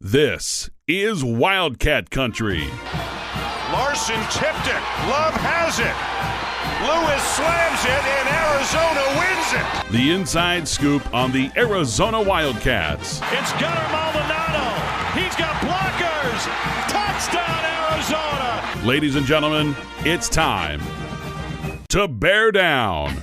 This is Wildcat Country. Larson tipped it. Love has it. Lewis slams it, and Arizona wins it. The inside scoop on the Arizona Wildcats. It's Gunnar Maldonado. He's got blockers. Touchdown, Arizona. Ladies and gentlemen, it's time to bear down.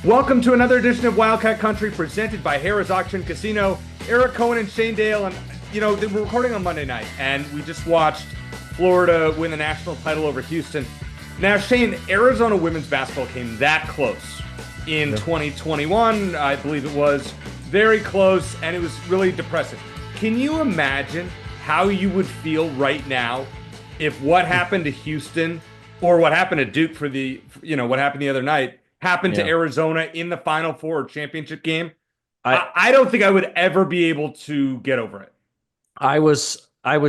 Welcome to another edition of Wildcat Country presented by Harrah's Auction Casino. Eric Cohen and Shane Dale, and we're recording on Monday night, and we just watched Florida win the national title over Houston. Now, Shane, Arizona women's basketball came that close in 2021, I believe it was. Very close, and it was really depressing. Can you imagine how you would feel right now if what happened to Houston or what happened to Duke what happened the other night happened to Arizona in the Final Four or championship game? I don't think I would ever be able to get over it. I was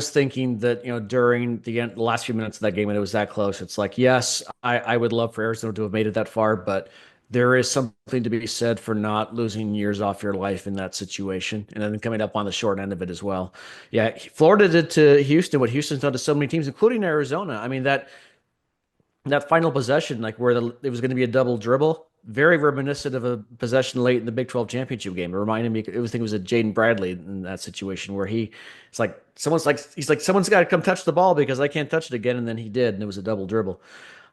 thinking that, during the last few minutes of that game, and it was that close, it's like, yes, I would love for Arizona to have made it that far, but there is something to be said for not losing years off your life in that situation, and then coming up on the short end of it as well. Yeah, Florida did to Houston what Houston's done to so many teams, including Arizona. I mean, that final possession, like where it was going to be a double dribble, very reminiscent of a possession late in the Big 12 championship game. It reminded me, I think it was a Jaden Bradley in that situation where someone's got to come touch the ball because I can't touch it again. And then he did, and it was a double dribble.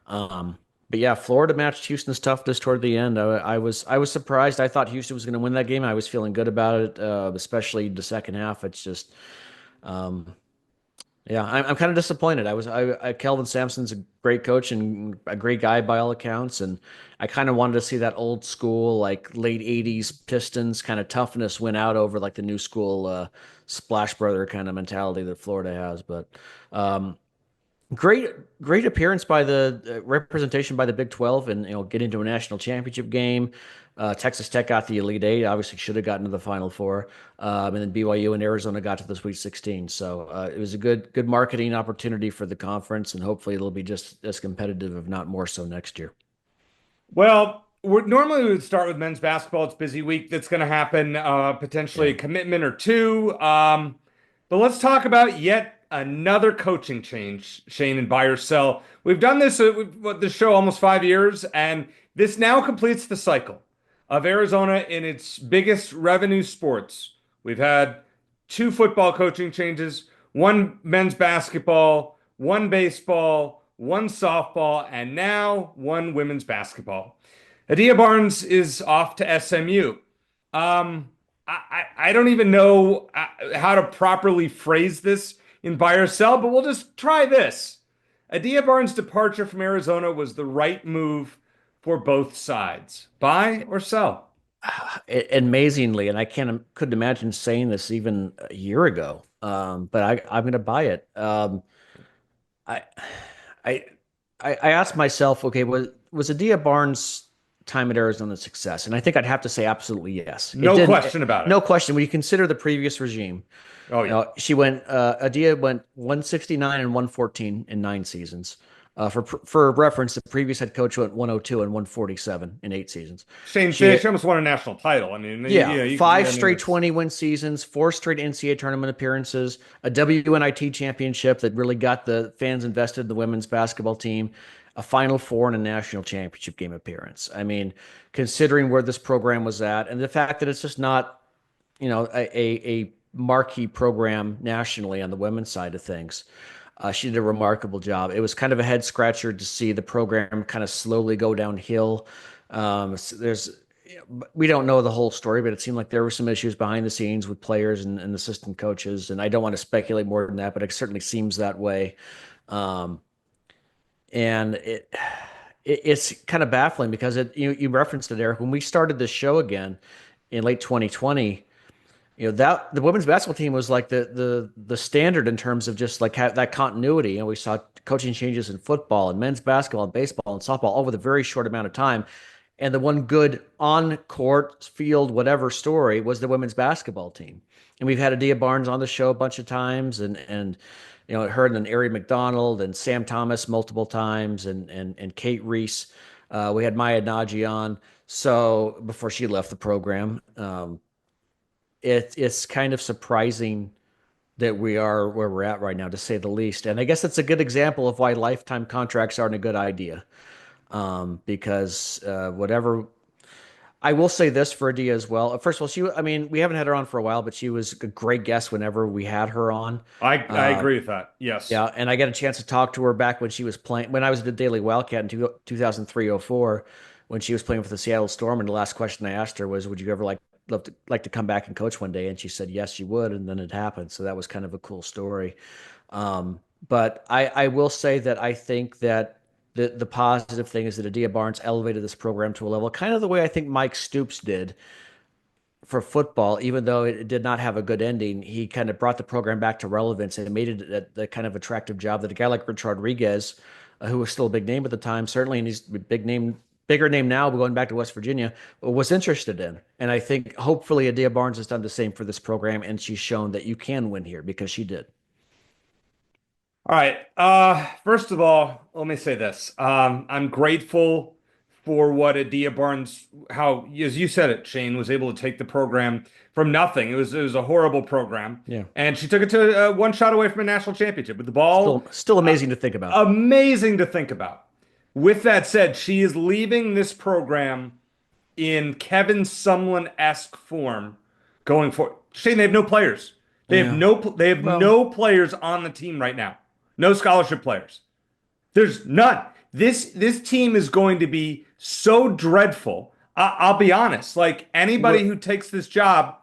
But yeah, Florida matched Houston's toughness toward the end. I was surprised. I thought Houston was going to win that game. I was feeling good about it, especially the second half. It's just, yeah, I'm kind of disappointed. Kelvin Sampson's a great coach and a great guy by all accounts, and I kind of wanted to see that old school, like late '80s Pistons kind of toughness win out over like the new school Splash Brother kind of mentality that Florida has. But great appearance by the representation by the Big 12, and getting to a national championship game. Texas Tech got the Elite Eight, obviously should have gotten to the Final Four. And then BYU and Arizona got to the Sweet 16. So it was a good marketing opportunity for the conference, and hopefully it'll be just as competitive, if not more so, next year. Well, normally we would start with men's basketball. It's a busy week. That's going to happen, potentially a commitment or two. But let's talk about yet another coaching change, Shane, and buy or sell. We've done this with the show almost 5 years, and this now completes the cycle of Arizona in its biggest revenue sports. We've had 2 football coaching changes, 1 men's basketball, 1 baseball, 1 softball, and now 1 women's basketball. Adia Barnes is off to SMU. I don't even know how to properly phrase this in buy or sell, but we'll just try this. Adia Barnes' departure from Arizona was the right move for both sides. Buy or sell? Amazingly, and I couldn't imagine saying this even a year ago. But I'm going to buy it. I asked myself, okay, was Adia Barnes' time at Arizona a success? And I think I'd have to say absolutely yes. No question about it. No question. When you consider the previous regime, Adia went 169 and 114 in 9 seasons. For reference, the previous head coach went 102 and 147 in 8 seasons. Shane Fish almost won a national title. I mean, 5 straight 20-win seasons, 4 straight NCAA tournament appearances, a WNIT championship that really got the fans invested in the women's basketball team, a Final Four, and a national championship game appearance. I mean, considering where this program was at, and the fact that it's just not, a marquee program nationally on the women's side of things. She did a remarkable job. It was kind of a head scratcher to see the program kind of slowly go downhill. We don't know the whole story, but it seemed like there were some issues behind the scenes with players and assistant coaches. And I don't want to speculate more than that, but it certainly seems that way. And it's kind of baffling because you referenced it, Eric. When we started this show again in late 2020, that the women's basketball team was like the standard in terms of just like that continuity. We saw coaching changes in football and men's basketball and baseball and softball over the very short amount of time. And the one good on-court, field, whatever story was the women's basketball team. And we've had Adia Barnes on the show a bunch of times, and her and then Ari McDonald and Sam Thomas multiple times and Kate Reese. We had Maya Nagy on. So before she left the program, it's kind of surprising that we are where we're at right now, to say the least. And I guess it's a good example of why lifetime contracts aren't a good idea. Because whatever, I will say this for Adia as well. First of all, I mean, we haven't had her on for a while, but she was a great guest whenever we had her on. I agree with that. Yes. Yeah, and I got a chance to talk to her back when she was playing, when I was at the Daily Wildcat in 2003-04, when she was playing for the Seattle Storm. And the last question I asked her was, "Would you ever like to come back and coach one day?" And she said yes, she would, and then it happened. So that was kind of a cool story. But I will say that I think that the positive thing is that Adia Barnes elevated this program to a level kind of the way I think Mike Stoops did for football. Even though it did not have a good ending, he kind of brought the program back to relevance and made it the kind of attractive job that a guy like Rich Rodriguez, who was still a big name at the time, certainly, and he's a bigger name now, but going back to West Virginia, was interested in. And I think hopefully Adia Barnes has done the same for this program, and she's shown that you can win here, because she did. All right. First of all, let me say this. I'm grateful for what Adia Barnes, how, as you said it, Shane, was able to take the program from nothing. It was a horrible program. Yeah. And she took it to one shot away from a national championship with the ball. Still amazing to think about. Amazing to think about. With that said, she is leaving this program in Kevin Sumlin-esque form going forward. Shane, they have no players. They have no players on the team right now. No scholarship players. There's none. This team is going to be so dreadful. I'll be honest. Like, anybody who takes this job,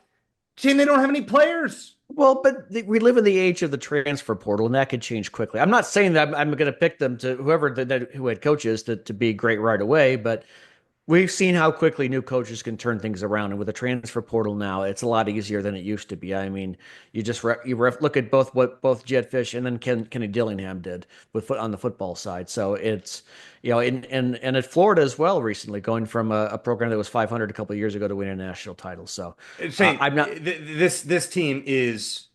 Shane, they don't have any players. Well, but we live in the age of the transfer portal, and that could change quickly. I'm not saying that I'm going to pick them to whoever who head coach is to be great right away, but we've seen how quickly new coaches can turn things around, and with the transfer portal now, it's a lot easier than it used to be. I mean, you just look at what both Jed Fish and then Kenny Dillingham did on the football side. So it's and at Florida as well recently, going from a program that was 500 a couple of years ago to win a national title. So Shane, I'm not. This team is.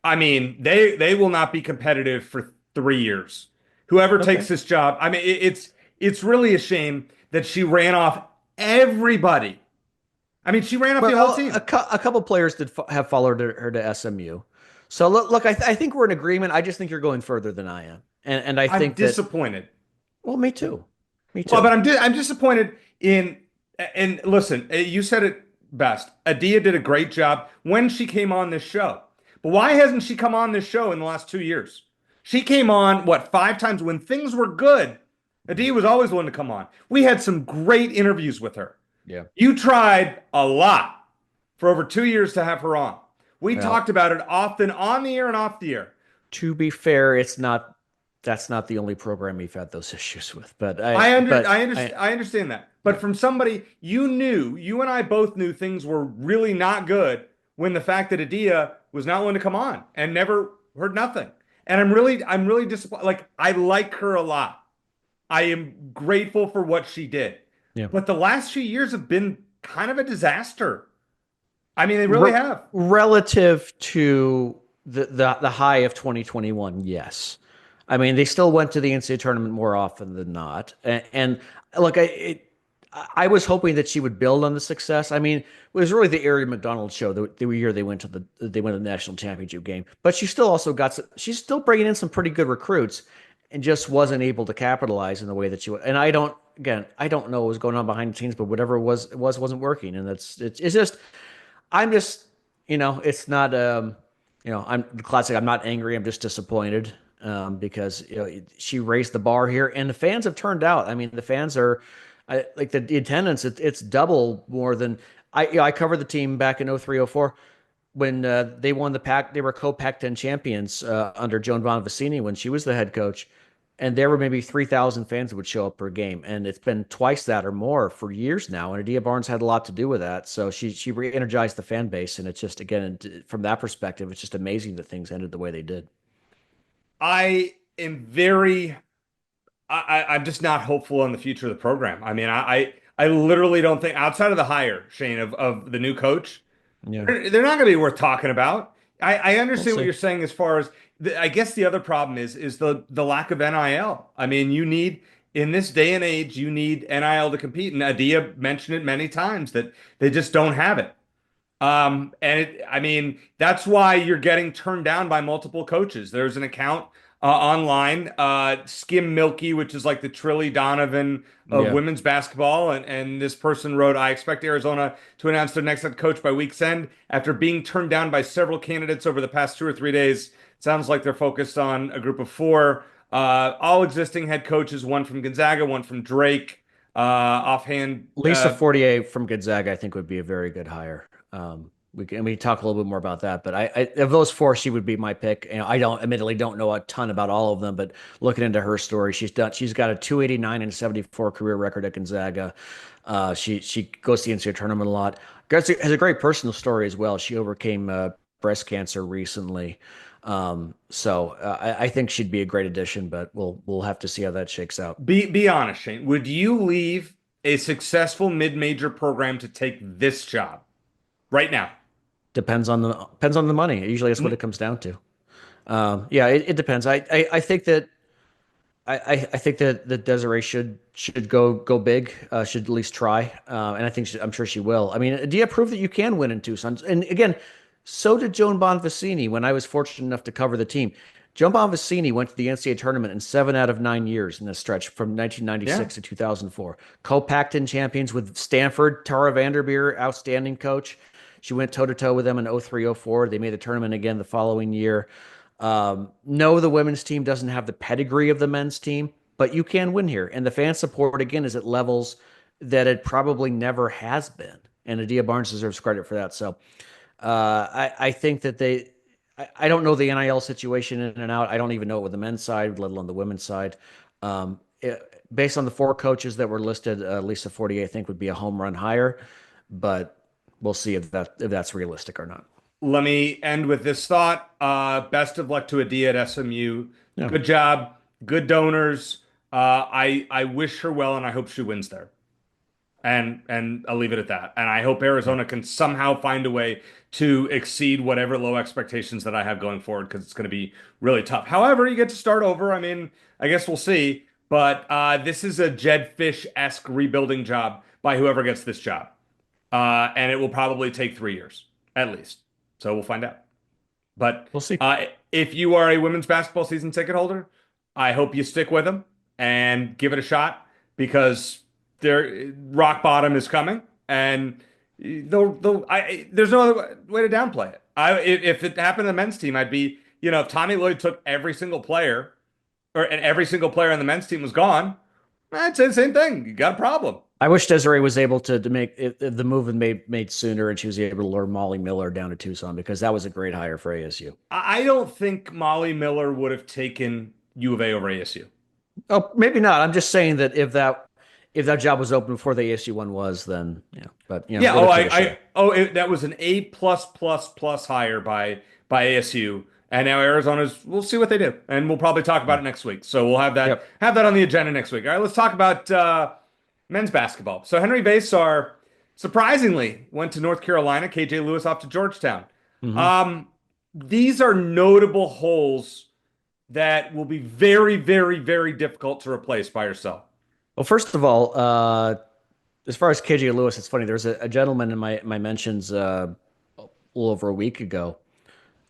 I mean, they will not be competitive for 3 years. Whoever takes this job, I mean, it's really a shame that she ran off everybody. I mean, she ran off the whole team. A couple players have followed her to SMU. So look, I think we're in agreement. I just think you're going further than I am, and I think I'm disappointed. Well, me too. Well, but I'm disappointed in. And listen, you said it best. Adia did a great job when she came on this show. But why hasn't she come on this show in the last 2 years? She came on 5 times when things were good. Adia was always willing to come on. We had some great interviews with her. Yeah. You tried a lot for over 2 years to have her on. We talked about it often on the air and off the air. To be fair, that's not the only program we've had those issues with. But I understand that. But from somebody you and I both knew things were really not good when the fact that Adia was not willing to come on and never heard nothing. And I'm really disappointed. Like, I like her a lot. I am grateful for what she did. Yeah. But the last few years have been kind of a disaster. I mean, they really have. Relative to the high of 2021, yes. I mean, they still went to the NCAA tournament more often than not. And look, I was hoping that she would build on the success. I mean, it was really the Ari McDonald show the year they went to the national championship game. But she still also she's still bringing in some pretty good recruits, and just wasn't able to capitalize in the way that she would. And I don't know what was going on behind the scenes, but whatever it wasn't working. And it's just, it's not, I'm the classic. I'm not angry. I'm just disappointed because she raised the bar here, and the fans have turned out. I mean, the fans are like the attendance. It's double more than I covered the team back in 03-04 when they won the Pac. They were co-Pac-10 champions under Joan Bonavicini when she was the head coach. And there were maybe 3,000 fans that would show up per game. And it's been twice that or more for years now. And Adia Barnes had a lot to do with that. So she re-energized the fan base. And it's just, again, from that perspective, it's just amazing that things ended the way they did. I'm just not hopeful on the future of the program. I mean, I literally don't think, outside of the hire, Shane, of the new coach, they're not going to be worth talking about. I understand what you're saying as far as I guess the other problem is the lack of NIL. I mean, you need in this day and age, you need NIL to compete, and Adia mentioned it many times that they just don't have it. I mean, that's why you're getting turned down by multiple coaches. There's an account online, Skim Milky, which is like the Trilly Donovan of Yeah. women's basketball. And this person wrote, I expect Arizona to announce their next head coach by week's end. After being turned down by several candidates over the past 2 or 3 days, sounds like they're focused on a group of four. All existing head coaches, one from Gonzaga, one from Drake. Offhand, Lisa Fortier from Gonzaga, I think, would be a very good hire. We talk a little bit more about that, but of those four, she would be my pick. I don't know a ton about all of them, but looking into her story, she's got a 289 and 74 career record at Gonzaga. She goes to the NCAA tournament a lot. Has a great personal story as well. She overcame breast cancer recently. I think she'd be a great addition, but we'll have to see how that shakes out. be honest, Shane. Would you leave a successful mid-major program to take this job right now? Depends on the money. Usually, that's what it comes down to. Yeah, it depends. I think that I think that Desiree should go big. Should at least try. And I'm sure she will. I mean, Adia proved that you can win in Tucson. And again, so did Joan Bonvicini when I was fortunate enough to cover the team. Joan Bonvicini went to the NCAA tournament in 7 out of 9 years in this stretch from 1996 to 2004. Co-Pac-10 champions with Stanford. Tara Vanderveer, outstanding coach. She went toe-to-toe with them in 03-04. They made the tournament again the following year. No, the women's team doesn't have the pedigree of the men's team, but you can win here. And the fan support, again, is at levels that it probably never has been. And Adia Barnes deserves credit for that. So I think that I don't know the NIL situation in and out. I don't even know it with the men's side, let alone the women's side. Based on the four coaches that were listed, Lisa Fortier, I think, would be a home run hire, but we'll see if that's realistic or not. Let me end with this thought. Best of luck to Adia at SMU. Yeah. Good job. Good donors. I wish her well, and I hope she wins there. And I'll leave it at that. And I hope Arizona can somehow find a way to exceed whatever low expectations that I have going forward, because it's going to be really tough. However, you get to start over. I mean, I guess we'll see. But this is a Jed Fish-esque rebuilding job by whoever gets this job. And it will probably take 3 years, at least. So we'll find out. But we'll see. If you are a women's basketball season ticket holder, I hope you stick with them and give it a shot, because their rock bottom is coming, and there's no other way to downplay it. If it happened to the men's team, I'd be, if Tommy Lloyd took every single player, and every single player on the men's team was gone, I'd say the same thing. You got a problem. I wish Desiree was able to make the move and made sooner, and she was able to lure Molly Miller down to Tucson, because that was a great hire for ASU. I don't think Molly Miller would have taken U of A over ASU. Oh, maybe not. I'm just saying that if that job was open before the ASU one was, then yeah. But yeah. That was an A+++ hire by ASU, and now Arizona's. We'll see what they do, and we'll probably talk about it next week. So we'll have that on the agenda next week. All right, let's talk about men's basketball. So Henry Vasar surprisingly went to North Carolina. KJ Lewis off to Georgetown. Mm-hmm. These are notable holes that will be very, very, very difficult to replace by yourself. Well, first of all, as far as KJ Lewis, it's funny. There's a gentleman in my mentions a little over a week ago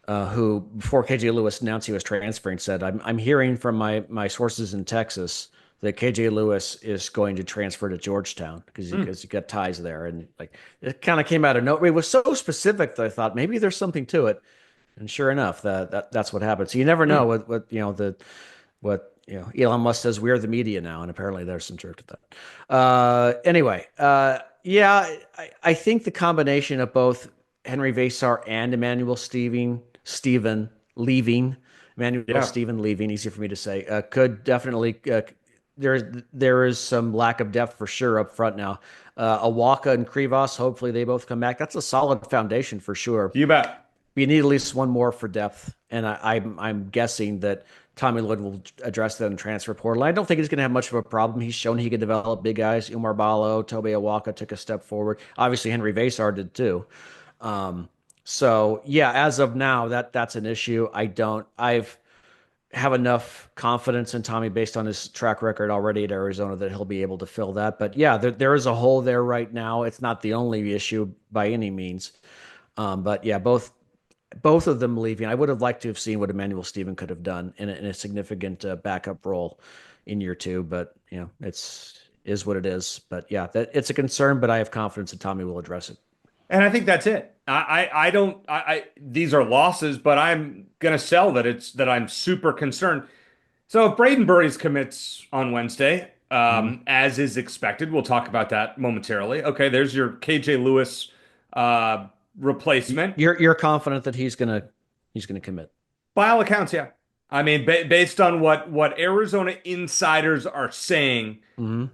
who, before KJ Lewis announced he was transferring, said, I'm hearing from my sources in Texas that KJ Lewis is going to transfer to Georgetown because he got ties there. And like, it kind of came out of nowhere. It was so specific that I thought maybe there's something to it. And sure enough, that's what happened. So you never know what Elon Musk says. We're the media now, and apparently there's some truth to that. Anyway, I think the combination of both Henry Vasar and Emmanuel Stephen leaving, easier for me to say, could definitely. There is some lack of depth for sure up front now. Awaka and Krivas, hopefully they both come back. That's a solid foundation for sure. You bet. You need at least one more for depth, and I'm guessing that Tommy Lloyd will address that in transfer portal. I don't think he's going to have much of a problem. He's shown he can develop big guys. Umar Ballo, Tobe Awaka took a step forward. Obviously, Henry Vasar did too. So yeah, as of now, that's an issue. I've have enough confidence in Tommy based on his track record already at Arizona that he'll be able to fill that. But yeah, there is a hole there right now. It's not the only issue by any means. But yeah, both of them leaving. I would have liked to have seen what Emmanuel Stephen could have done in a significant backup role in year two. But it's is what it is. But yeah, it's a concern. But I have confidence that Tommy will address it. And I think that's it. I don't these are losses, but I'm gonna sell that it's that I'm super concerned. So if Brayden Burries commits on Wednesday, as is expected, we'll talk about that momentarily. Okay, there's your KJ Lewis replacement. You're confident that he's gonna commit. By all accounts, yeah. I mean, based on what Arizona insiders are saying, Hmm.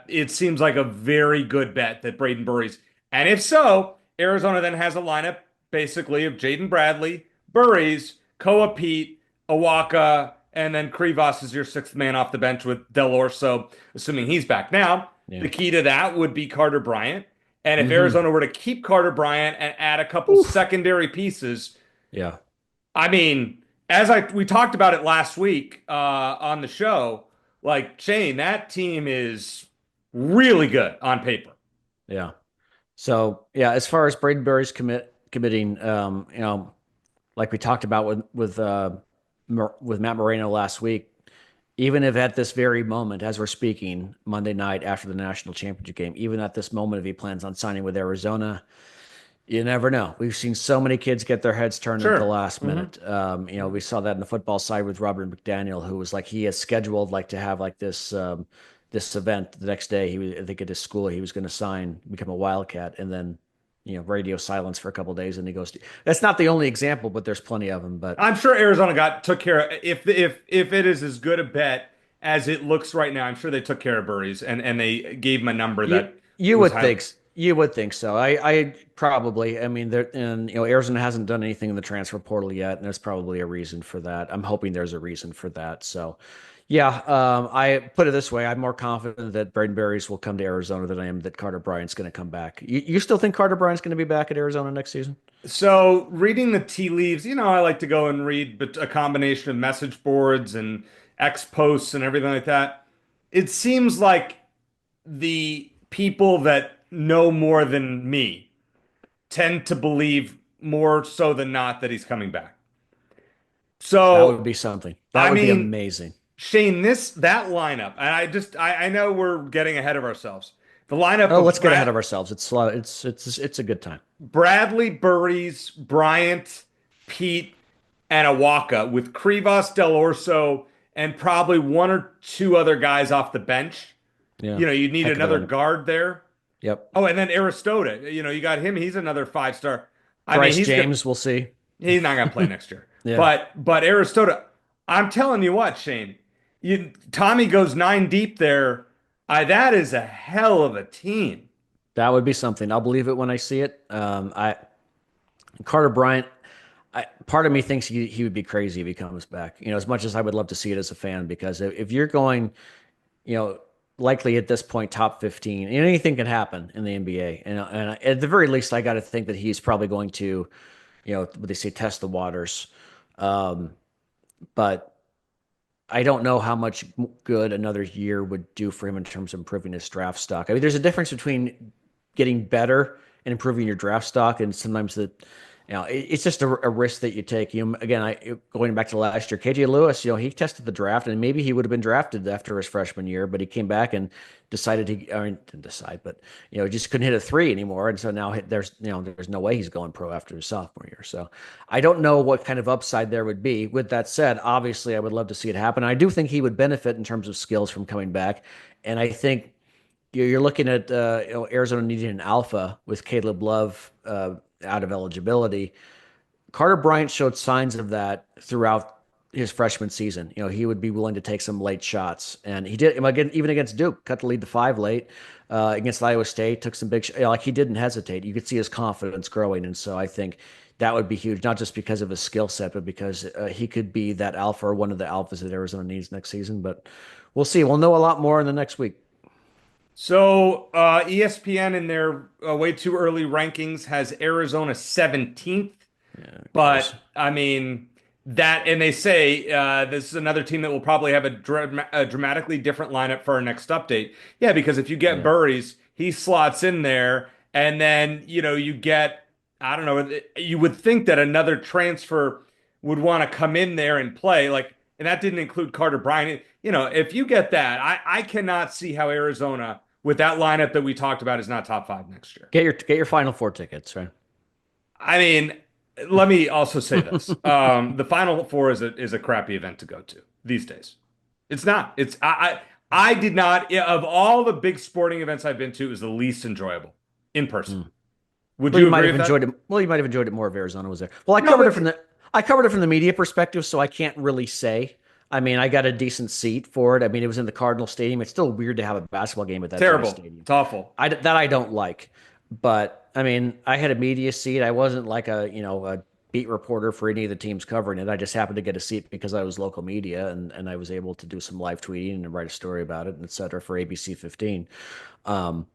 it seems like a very good bet that Brayden Burries. And if so, Arizona then has a lineup basically of Jaden Bradley, Burries, Koa Pete, Awaka, and then Krivas is your sixth man off the bench with Del Orso, assuming he's back. Now, Yeah. the key to that would be Carter Bryant. And if Hmm. Arizona were to keep Carter Bryant and add a couple secondary pieces, Yeah. I mean, we talked about it last week on the show, like Shane, that team is really good on paper. Yeah. So yeah, as far as Brayden Burries committing, like we talked about with Matt Moreno last week, even if at this very moment, as we're speaking, Monday night after the national championship game, even at this moment, if he plans on signing with Arizona, you never know. We've seen so many kids get their heads turned at the Sure. last minute. We saw that in the football side with Robert McDaniel, who was like he has scheduled like to have like this event the next day. I think at his school he was going to become a Wildcat, and then radio silence for a couple of days, and he goes. That's not the only example, but there's plenty of them. But I'm sure Arizona took care of if it is as good a bet as it looks right now. I'm sure they took care of Burries and they gave him a number You that you was would high. think you would think so. I probably. I mean, there and Arizona hasn't done anything in the transfer portal yet, and there's probably a reason for that. I'm hoping there's a reason for that. So, yeah, I put it this way: I'm more confident that Braden Berries will come to Arizona than I am that Carter Bryant's going to come back. You still think Carter Bryant's going to be back at Arizona next season? So reading the tea leaves, I like to go and read a combination of message boards and X posts and everything like that. It seems like the people that know more than me tend to believe more so than not that he's coming back. That would So, be something. That I would be mean, amazing. Shane, that lineup, and I know we're getting ahead of ourselves. The lineup Oh, of let's get ahead of ourselves. It's a good time. Bradley, Burries, Bryant, Pete, and Awaka with Krivas, Del Orso, and probably one or two other guys off the bench. Yeah, You need heck of a another lineup. guard there. Yep. Oh, and then Aristota. You got him. He's another five-star. I mean, Bryce James, we'll see. he's not gonna play next year. Yeah. But Aristota, I'm telling you what, Shane, Tommy goes nine deep there. That is a hell of a team. That would be something. I'll believe it when I see it. I Carter Bryant. Part of me thinks he would be crazy if he comes back. As much as I would love to see it as a fan, because if you're going, you know, likely at this point top 15, and anything can happen in the NBA. And at the very least, I got to think that he's probably going to, what they say, test the waters. Um, but I don't know how much good another year would do for him in terms of improving his draft stock. I mean, there's a difference between getting better and improving your draft stock, and sometimes it's just a risk that you take. Again, going back to last year, KJ Lewis, he tested the draft, and maybe he would have been drafted after his freshman year, but he came back and decided I mean, didn't decide, but just couldn't hit a three anymore, and so now there's no way he's going pro after his sophomore year. So I don't know what kind of upside there would be. With that said, obviously I would love to see it happen. I do think he would benefit in terms of skills from coming back, and I think you're looking at Arizona needing an alpha with Caleb Love out of eligibility. Carter Bryant showed signs of that throughout his freshman season. He would be willing to take some late shots, and he did. Again, even against Duke, cut the lead to 5 late. Against Iowa State, took some big. Like he didn't hesitate. You could see his confidence growing, and so I think that would be huge, not just because of his skill set, but because he could be that alpha or one of the alphas that Arizona needs next season. But we'll see. We'll know a lot more in the next week. So ESPN in their way too early rankings has Arizona 17th. Yeah, But gross. I mean that, and they say this is another team that will probably have a dramatically different lineup for our next update. Yeah, because if you get Yeah. Burries, he slots in there, and then you get, I don't know, you would think that another transfer would want to come in there and play like, and that didn't include Carter Bryant. If you get that, I cannot see how Arizona with that lineup that we talked about is not top five next year. Get your Final Four tickets, right? I mean, let me also say this: the Final Four is a crappy event to go to these days. It's not. I did not of all the big sporting events I've been to, it was the least enjoyable in person. Hmm. Would Well, you you might agree have with that? enjoyed it. Well, you might have enjoyed it more if Arizona was there. Well, No, but I covered it from the media perspective, so I can't really say. I mean, I got a decent seat for it. I mean, it was in the Cardinal Stadium. It's still weird to have a basketball game at that size terrible. stadium. It's awful. That I don't like. But I mean, I had a media seat. I wasn't like a beat reporter for any of the teams covering it. I just happened to get a seat because I was local media and I was able to do some live tweeting and write a story about it and et cetera for ABC 15. Um,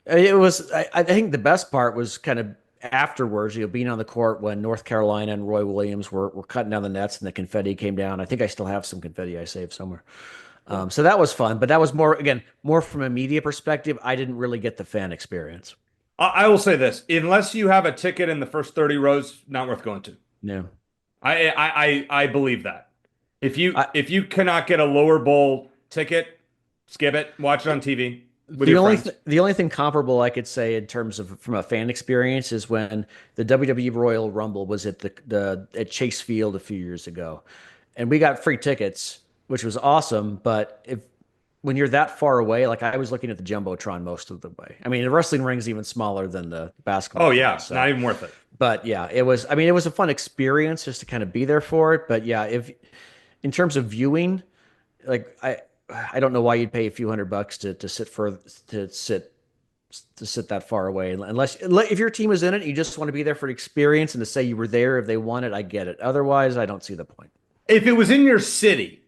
it was, I think the best part was kind of afterwards, being on the court when North Carolina and Roy Williams were cutting down the nets and the confetti came down. I think I still have some confetti I saved somewhere. Cool. So that was fun, but that was more, again, more from a media perspective. I didn't really get the fan experience. I will say this: unless you have a ticket in the first 30 rows, not worth going to. Yeah. I believe that. If you I, if you cannot get a lower bowl ticket, skip it. Watch it on TV with The your only friends. the only thing comparable I could say in terms of from a fan experience is when the WWE Royal Rumble was at the at Chase Field a few years ago, and we got free tickets, which was awesome. But if when you're that far away, like I was looking at the jumbotron most of the way. I mean, the wrestling ring's even smaller than the basketball Oh field. yeah, not So, even worth it. but yeah, it was. I mean, it was a fun experience just to kind of be there for it. But yeah, if in terms of viewing, like I don't know why you'd pay a few $100 to sit to sit that far away unless if your team is in it, you just want to be there for the experience and to say you were there if they won it. I get it. Otherwise, I don't see the point. If it was in your city,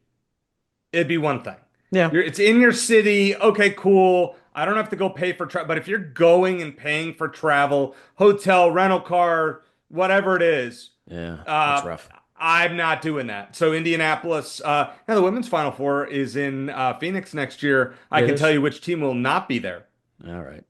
it'd be one thing. Yeah, It's in your city. Okay, cool. I don't have to go pay for travel. But if you're going and paying for travel, hotel, rental car, whatever it is, yeah, that's uh, rough. I'm not doing that. So Indianapolis, now the women's Final Four is in Phoenix next year. I It can tell is you which team will not be there. all right.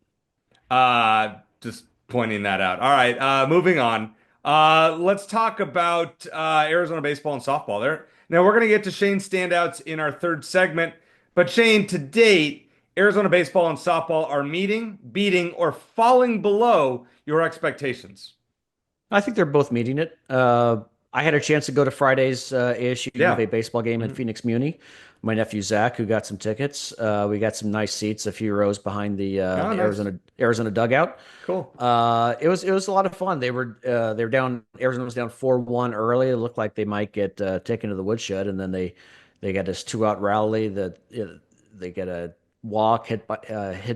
Just pointing that out. All right, moving on. Let's talk about Arizona baseball and softball there. Now we're going to get to Shane's standouts in our third segment. But Shane, to date, Arizona baseball and softball are meeting, beating, or falling below your expectations. I think they're both meeting it. I had a chance to go to Friday's ASU U of Yeah. A baseball game at Mhm. Phoenix Muni. My nephew Zach, who got some tickets, we got some nice seats, a few rows behind Oh, the nice. Arizona dugout. Cool. It was a lot of fun. They were down. Arizona was down 4-1 early. It looked like they might get taken to the woodshed, and then they got this 2-out rally that they get a walk hit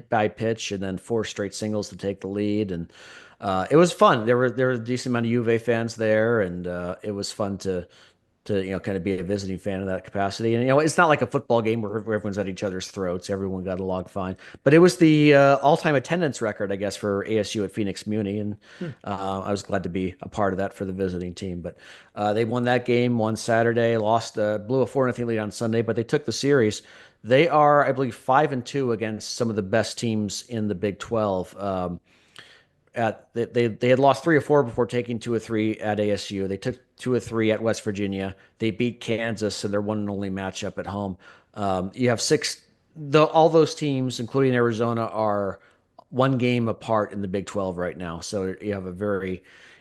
by pitch, and then four straight singles to take the lead, and it was fun. There were a decent amount of U of A fans there, and it was fun to kind of be a visiting fan in that capacity. And it's not like a football game where everyone's at each other's throats. Everyone got along fine. But it was the all-time attendance record, I guess, for ASU at Phoenix Muni, and I was glad to be a part of that for the visiting team. But they won that game, won Saturday, lost, blew a 4-0 lead on Sunday, but they took the series. They are, I believe, 5-2 against some of the best teams in the Big 12. They had lost 3 or 4 before taking 2 or 3 at ASU. They took 2 or 3 at West Virginia. They beat Kansas in their one and only matchup at home. You have all those teams, including Arizona, are one game apart in the Big 12 right now. So you have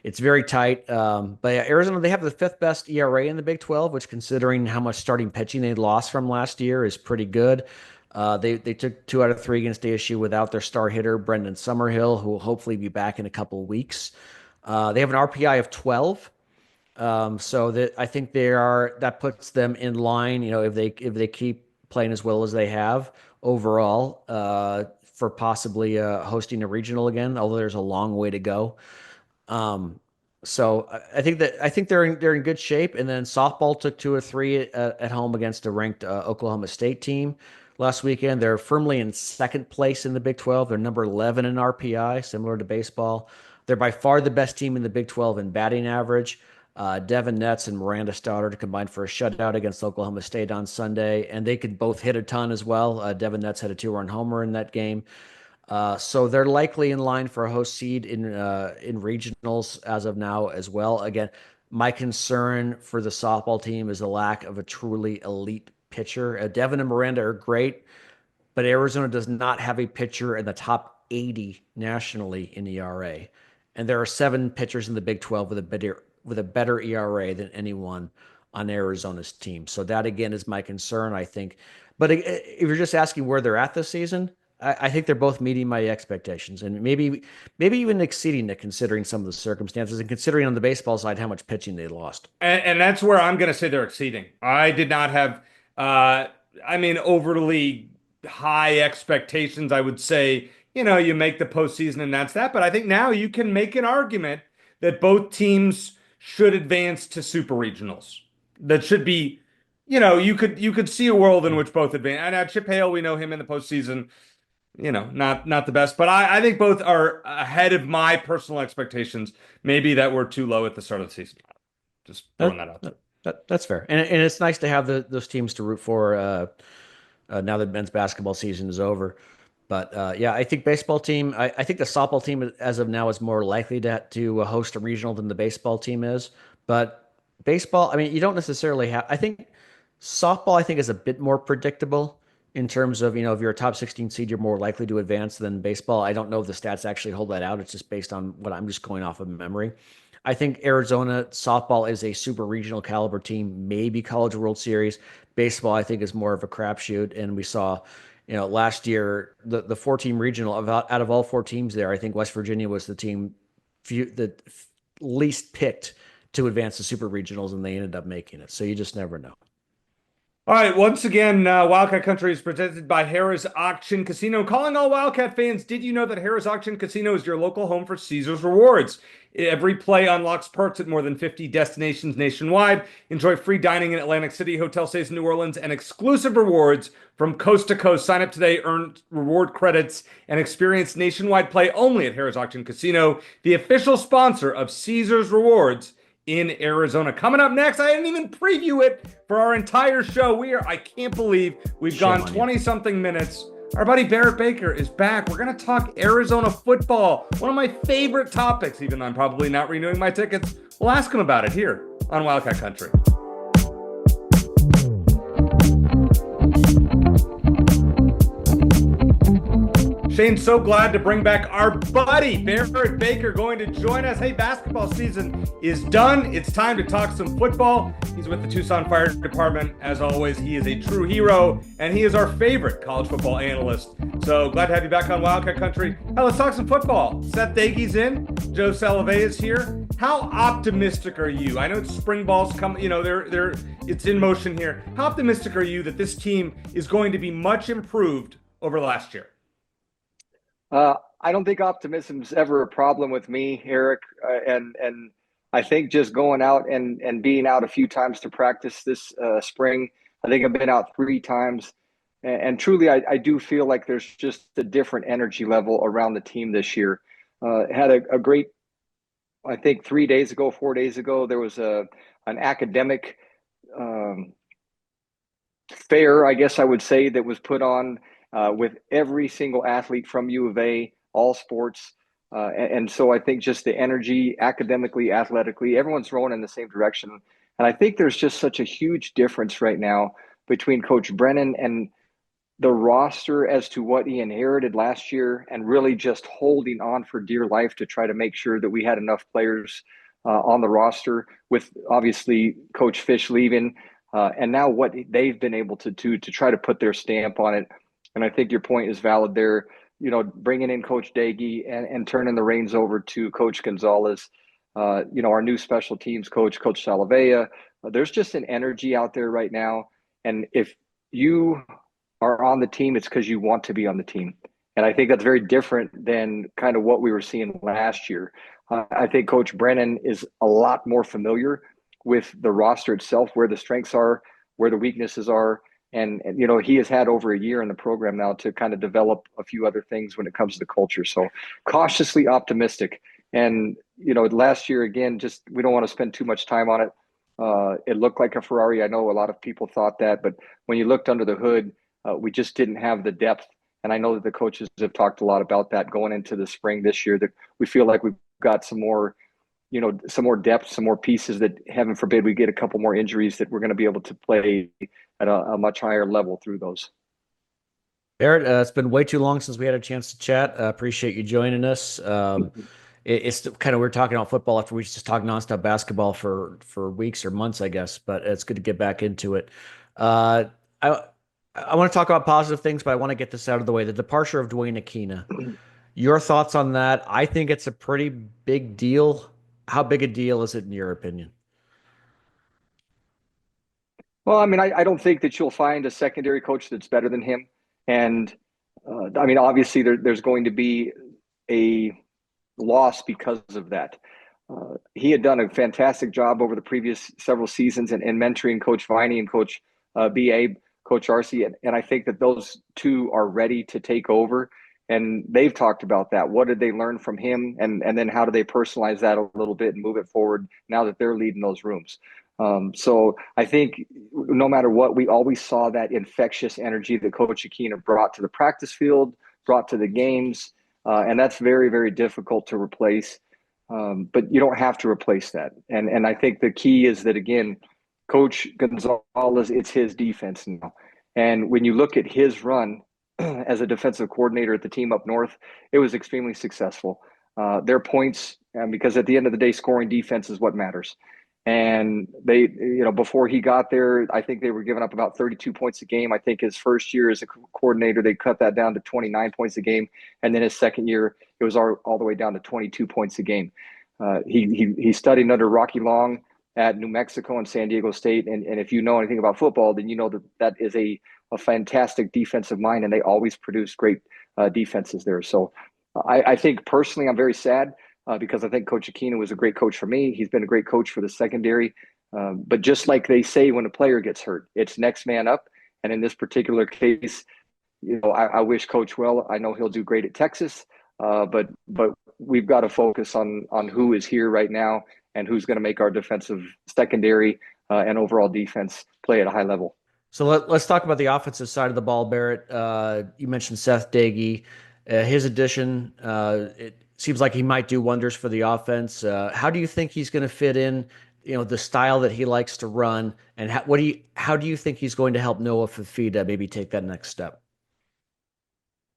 it's very tight. But yeah, Arizona, they have the fifth best ERA in the Big 12, which considering how much starting pitching they lost from last year is pretty good. They took 2 out of 3 against ASU without their star hitter, Brendan Summerhill, who will hopefully be back in a couple of weeks. They have an RPI of 12. So that I think that puts them in line, if they keep playing as well as they have overall, for possibly hosting a regional again, although there's a long way to go. Um, so I think they're in good shape. And then softball took 2 or 3 at home against a ranked Oklahoma State team. last weekend. They're firmly in second place in the Big 12. They're number 11 in RPI, similar to baseball. They're by far the best team in the Big 12 in batting average. Devin Netz and Miranda Stoddard combined for a shutout against Oklahoma State on Sunday, and they could both hit a ton as well. Devin Netz had a 2-run homer in that game. So they're likely in line for a host seed in regionals as of now as well. Again, my concern for the softball team is the lack of a truly elite pitcher. Devin and Miranda are great, but Arizona does not have a pitcher in the top 80 nationally in ERA. And there are 7 pitchers in the Big 12 with a better ERA than anyone on Arizona's team. So that again is my concern, I think. But if you're just asking where they're at this season, I think they're both meeting my expectations and maybe even exceeding it, considering some of the circumstances and considering on the baseball side how much pitching they lost. And that's where I'm going to say they're exceeding. I did not have, overly high expectations. I would say, you make the postseason and that's that. But I think now you can make an argument that both teams should advance to super regionals. That should be, you could see a world in which both advance. And now Chip Hale, we know him in the postseason. Not the best, but I think both are ahead of my personal expectations. Maybe that we're too low at the start of the season. Just throwing that out there. That's fair. And it's nice to have those teams to root for now that men's basketball season is over. But I think baseball team, I think the softball team as of now is more likely to host a regional than the baseball team is. But baseball, you don't necessarily have, I think softball, is a bit more predictable. In terms of, if you're a top 16 seed, you're more likely to advance than baseball. I don't know if the stats actually hold that out. It's just based on what I'm just going off of memory. I think Arizona softball is a super regional caliber team, maybe College World Series. Baseball, I think, is more of a crapshoot. And we saw, last year, the 4-team regional, out of all 4 teams there, I think West Virginia was the team that least picked to advance the super regionals, and they ended up making it. So you just never know. All right, once again, Wildcat Country is presented by Harrah's Auction Casino. Calling all Wildcat fans, did you know that Harrah's Auction Casino is your local home for Caesars Rewards? Every play unlocks perks at more than 50 destinations nationwide. Enjoy free dining in Atlantic City, hotel stays in New Orleans, and exclusive rewards from coast to coast. Sign up today, earn reward credits, and experience nationwide play only at Harrah's Auction Casino, the official sponsor of Caesars Rewards in Arizona. Coming up next, I didn't even preview it for our entire show. I can't believe we've gone 20-something minutes. Our buddy Barrett Baker is back. We're going to talk Arizona football, one of my favorite topics, even though I'm probably not renewing my tickets. We'll ask him about it here on Wildcat Country. Shane, so glad to bring back our buddy Barrett Baker going to join us. Hey, basketball season is done. It's time to talk some football. He's with the Tucson Fire Department. As always, he is a true hero, and he is our favorite college football analyst. So glad to have you back on Wildcat Country. Hey, let's talk some football. Seth Daigie's in. Joe Salovey is here. How optimistic are you? I know it's spring ball's coming. It's in motion here. How optimistic are you that this team is going to be much improved over last year? I don't think optimism is ever a problem with me, Eric. And I think just going out and being out a few times to practice this spring, I think I've been out 3 times. And truly, I do feel like there's just a different energy level around the team this year. Had a great, I think 4 days ago, there was an academic fair, I guess I would say, that was put on with every single athlete from U of A, all sports. And so I think just the energy, academically, athletically, everyone's rolling in the same direction. And I think there's just such a huge difference right now between Coach Brennan and the roster as to what he inherited last year, and really just holding on for dear life to try to make sure that we had enough players on the roster, with obviously Coach Fish leaving, and now what they've been able to do to try to put their stamp on it. And I think your point is valid there, bringing in Coach Daigie and turning the reins over to Coach Gonzalez, our new special teams coach, Coach Salovea. There's just an energy out there right now. And if you are on the team, it's because you want to be on the team. And I think that's very different than kind of what we were seeing last year. I think Coach Brennan is a lot more familiar with the roster itself, where the strengths are, where the weaknesses are, And he has had over a year in the program now to kind of develop a few other things when it comes to culture. So cautiously optimistic. And last year again, just we don't want to spend too much time on it. It looked like a Ferrari. I know a lot of people thought that, but when you looked under the hood, we just didn't have the depth. And I know that the coaches have talked a lot about that going into the spring this year, that we feel like we've got some more depth, some more pieces that, heaven forbid, we get a couple more injuries, that we're going to be able to play at a much higher level through those. Barrett, it's been way too long since we had a chance to chat. Appreciate you joining us. It's kind of we're talking about football after we just talk nonstop basketball for weeks or months, I guess. But it's good to get back into it. I want to talk about positive things, but I want to get this out of the way. The departure of Dwayne Aquina. Your thoughts on that? I think it's a pretty big deal. How big a deal is it in your opinion? Well, I mean, I don't think that you'll find a secondary coach that's better than him. And I mean, obviously, there's going to be a loss because of that. He had done a fantastic job over the previous several seasons in mentoring Coach Viney and Coach B.A., Coach Arcee. And I think that those two are ready to take over. And they've talked about that. What did they learn from him? And then how do they personalize that a little bit and move it forward now that they're leading those rooms? So I think no matter what, we always saw that infectious energy that Coach Aquina brought to the practice field, brought to the games. And that's very, very difficult to replace. But you don't have to replace that. And I think the key is that, again, Coach Gonzalez, it's his defense now. And when you look at his run as a defensive coordinator at the team up north, it was extremely successful. Their points, because at the end of the day, scoring defense is what matters. And they, before he got there, I think they were giving up about 32 points a game. I think his first year as a coordinator, they cut that down to 29 points a game. And then his second year, it was all the way down to 22 points a game. He studied under Rocky Long at New Mexico and San Diego State. And if you know anything about football, then you know that is a fantastic defensive mind, and they always produce great defenses there. So I think personally, I'm very sad. Because I think Coach Aquina was a great coach for me. He's been a great coach for the secondary. But just like they say, when a player gets hurt, it's next man up. And in this particular case, I wish Coach well. I know he'll do great at Texas. But we've got to focus on who is here right now and who's going to make our defensive secondary and overall defense play at a high level. So let's talk about the offensive side of the ball, Barrett. You mentioned Seth Doege. His addition, it seems like he might do wonders for the offense. How do you think he's going to fit in, the style that he likes to run? And how do you think he's going to help Noah Fifita maybe take that next step?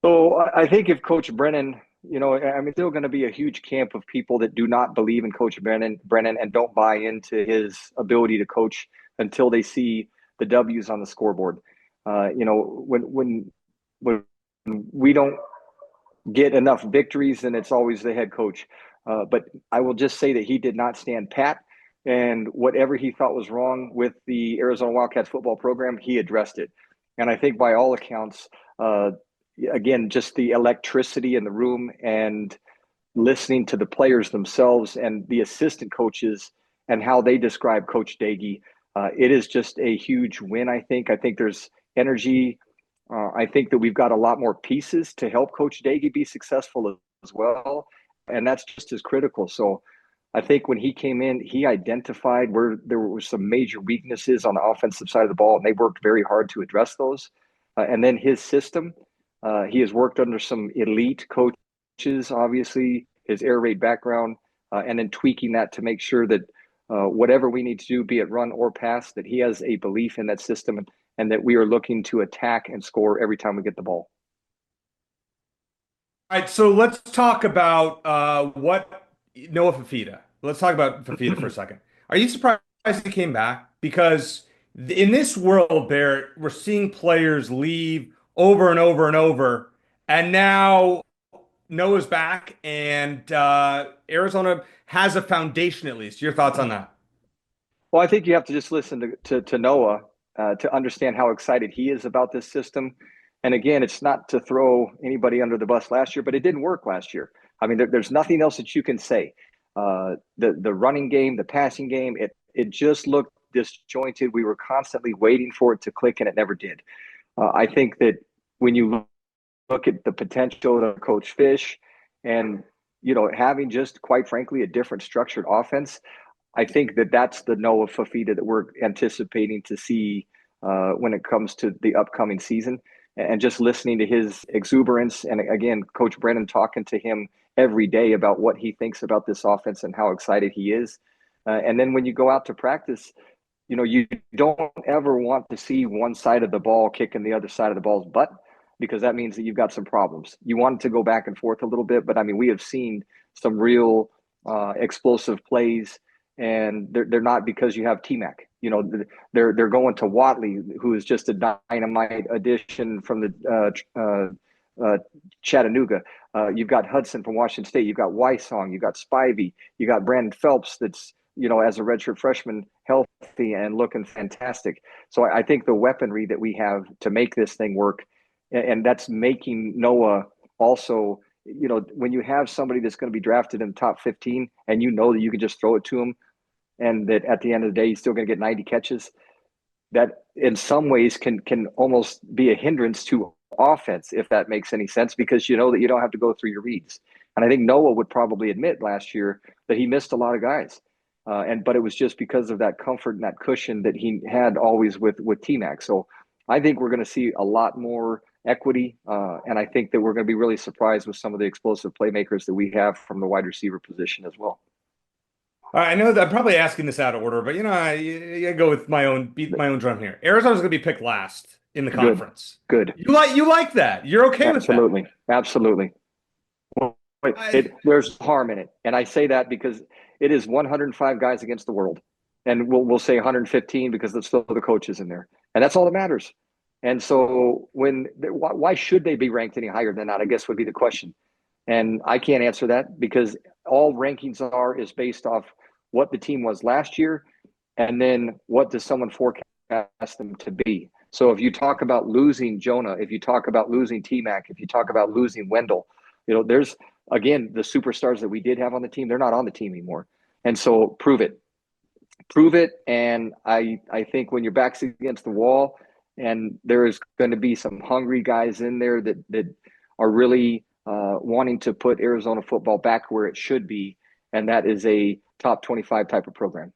So I think if Coach Brennan, there's still going to be a huge camp of people that do not believe in Coach Brennan and don't buy into his ability to coach until they see the W's on the scoreboard. When we don't get enough victories, then it's always the head coach. But I will just say that he did not stand pat, and whatever he thought was wrong with the Arizona Wildcats football program, he addressed it. And I think by all accounts, again, just the electricity in the room and listening to the players themselves and the assistant coaches and how they describe Coach Doege, it is just a huge win, I think. I think there's energy. I think that we've got a lot more pieces to help Coach Doege be successful as well, and that's just as critical. So I think when he came in, he identified where there were some major weaknesses on the offensive side of the ball, and they worked very hard to address those. And then his system, he has worked under some elite coaches, obviously, his air raid background, and then tweaking that to make sure that whatever we need to do, be it run or pass, that he has a belief in that system and that we are looking to attack and score every time we get the ball. All right, so let's talk about what Noah Fifita. Let's talk about Fifita for a second. Are you surprised he came back? Because in this world, Barrett, we're seeing players leave over and over and over, and now Noah's back, and Arizona has a foundation at least. Your thoughts on that? Well, I think you have to just listen to Noah to understand how excited he is about this system. And again, it's not to throw anybody under the bus last year, but it didn't work last year. I mean, there's nothing else that you can say. The running game, the passing game, it just looked disjointed. We were constantly waiting for it to click, and it never did. I think that when you look at the potential of Coach Fish and, having just, quite frankly, a different structured offense, I think that that's the Noah Fafita that we're anticipating to see when it comes to the upcoming season. And just listening to his exuberance, and again, Coach Brennan talking to him every day about what he thinks about this offense and how excited he is. And then when you go out to practice, you don't ever want to see one side of the ball kicking the other side of the ball's butt, because that means that you've got some problems. You want it to go back and forth a little bit, but I mean, we have seen some real explosive plays, and they're not because you have T-Mac. They're going to Watley, who is just a dynamite addition from the Chattanooga. You've got Hudson from Washington State. You've got Wysong. You've got Spivey. You got Brandon Phelps that's, as a redshirt freshman, healthy and looking fantastic. So I think the weaponry that we have to make this thing work, and that's making Noah also, when you have somebody that's going to be drafted in the top 15 and that you can just throw it to him and that at the end of the day, he's still going to get 90 catches, that in some ways can almost be a hindrance to offense, if that makes any sense, because that you don't have to go through your reads. And I think Noah would probably admit last year that he missed a lot of guys. But it was just because of that comfort and that cushion that he had always with T-Mac. So I think we're going to see a lot more equity. And I think that we're going to be really surprised with some of the explosive playmakers that we have from the wide receiver position as well. All right, I know that I'm probably asking this out of order, but I go with beat my own drum here. Arizona's going to be picked last in the conference. Good. You like that? You're okay with that? Absolutely. Well, there's harm in it, and I say that because it is 105 guys against the world, and we'll say 115 because there's still the coaches in there, and that's all that matters. And so why should they be ranked any higher than that, I guess would be the question. And I can't answer that because all rankings is based off what the team was last year, and then what does someone forecast them to be. So if you talk about losing Jonah, if you talk about losing T-Mac, if you talk about losing Wendell, there's, again, the superstars that we did have on the team, they're not on the team anymore. And so prove it. And I think when your back's against the wall and there's going to be some hungry guys in there that are really wanting to put Arizona football back where it should be, and that is a top 25 type of program.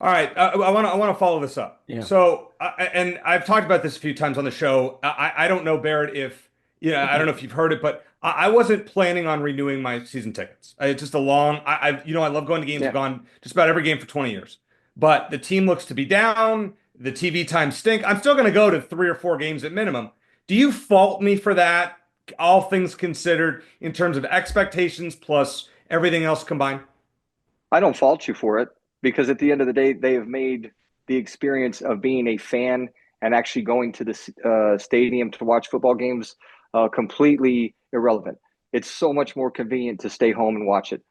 All right, I want to follow this up. Yeah. So, and I've talked about this a few times on the show. I don't know, Barrett, if I don't know if you've heard it, but I wasn't planning on renewing my season tickets. It's just a long. I love going to games. Yeah. I've gone just about every game for 20 years. But the team looks to be down. The TV times stink. I'm still going to go to 3 or 4 games at minimum. Do you fault me for that? All things considered, in terms of expectations plus everything else combined? I don't fault you for it, because at the end of the day, they have made the experience of being a fan and actually going to the stadium to watch football games completely irrelevant. It's so much more convenient to stay home and watch it,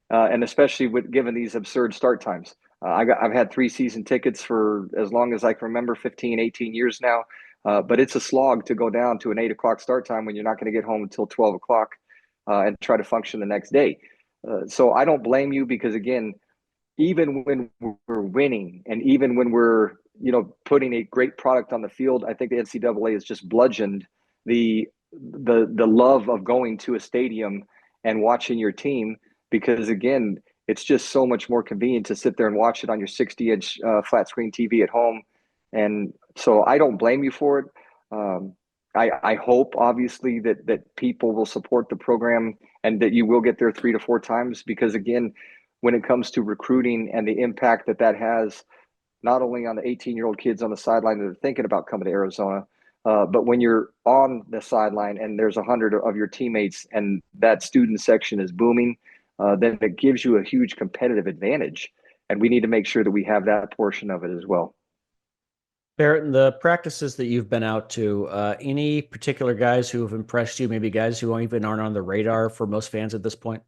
and especially given these absurd start times. I've had 3 season tickets for as long as I can remember, 15, 18 years now. But it's a slog to go down to an 8 o'clock start time when you're not going to get home until 12 o'clock and try to function the next day. So I don't blame you, because again, even when we're winning and even when we're, putting a great product on the field, I think the NCAA has just bludgeoned the love of going to a stadium and watching your team, because again, it's just so much more convenient to sit there and watch it on your 60-inch flat screen TV at home. And so I don't blame you for it. I hope, obviously, that people will support the program and that you will get there 3 to 4 times, because again, when it comes to recruiting and the impact that has, not only on the 18-year-old kids on the sideline that are thinking about coming to Arizona, but when you're on the sideline and there's 100 of your teammates and that student section is booming, then it gives you a huge competitive advantage. And we need to make sure that we have that portion of it as well. Barrett, in the practices that you've been out to, any particular guys who have impressed you, maybe guys who even aren't on the radar for most fans at this point?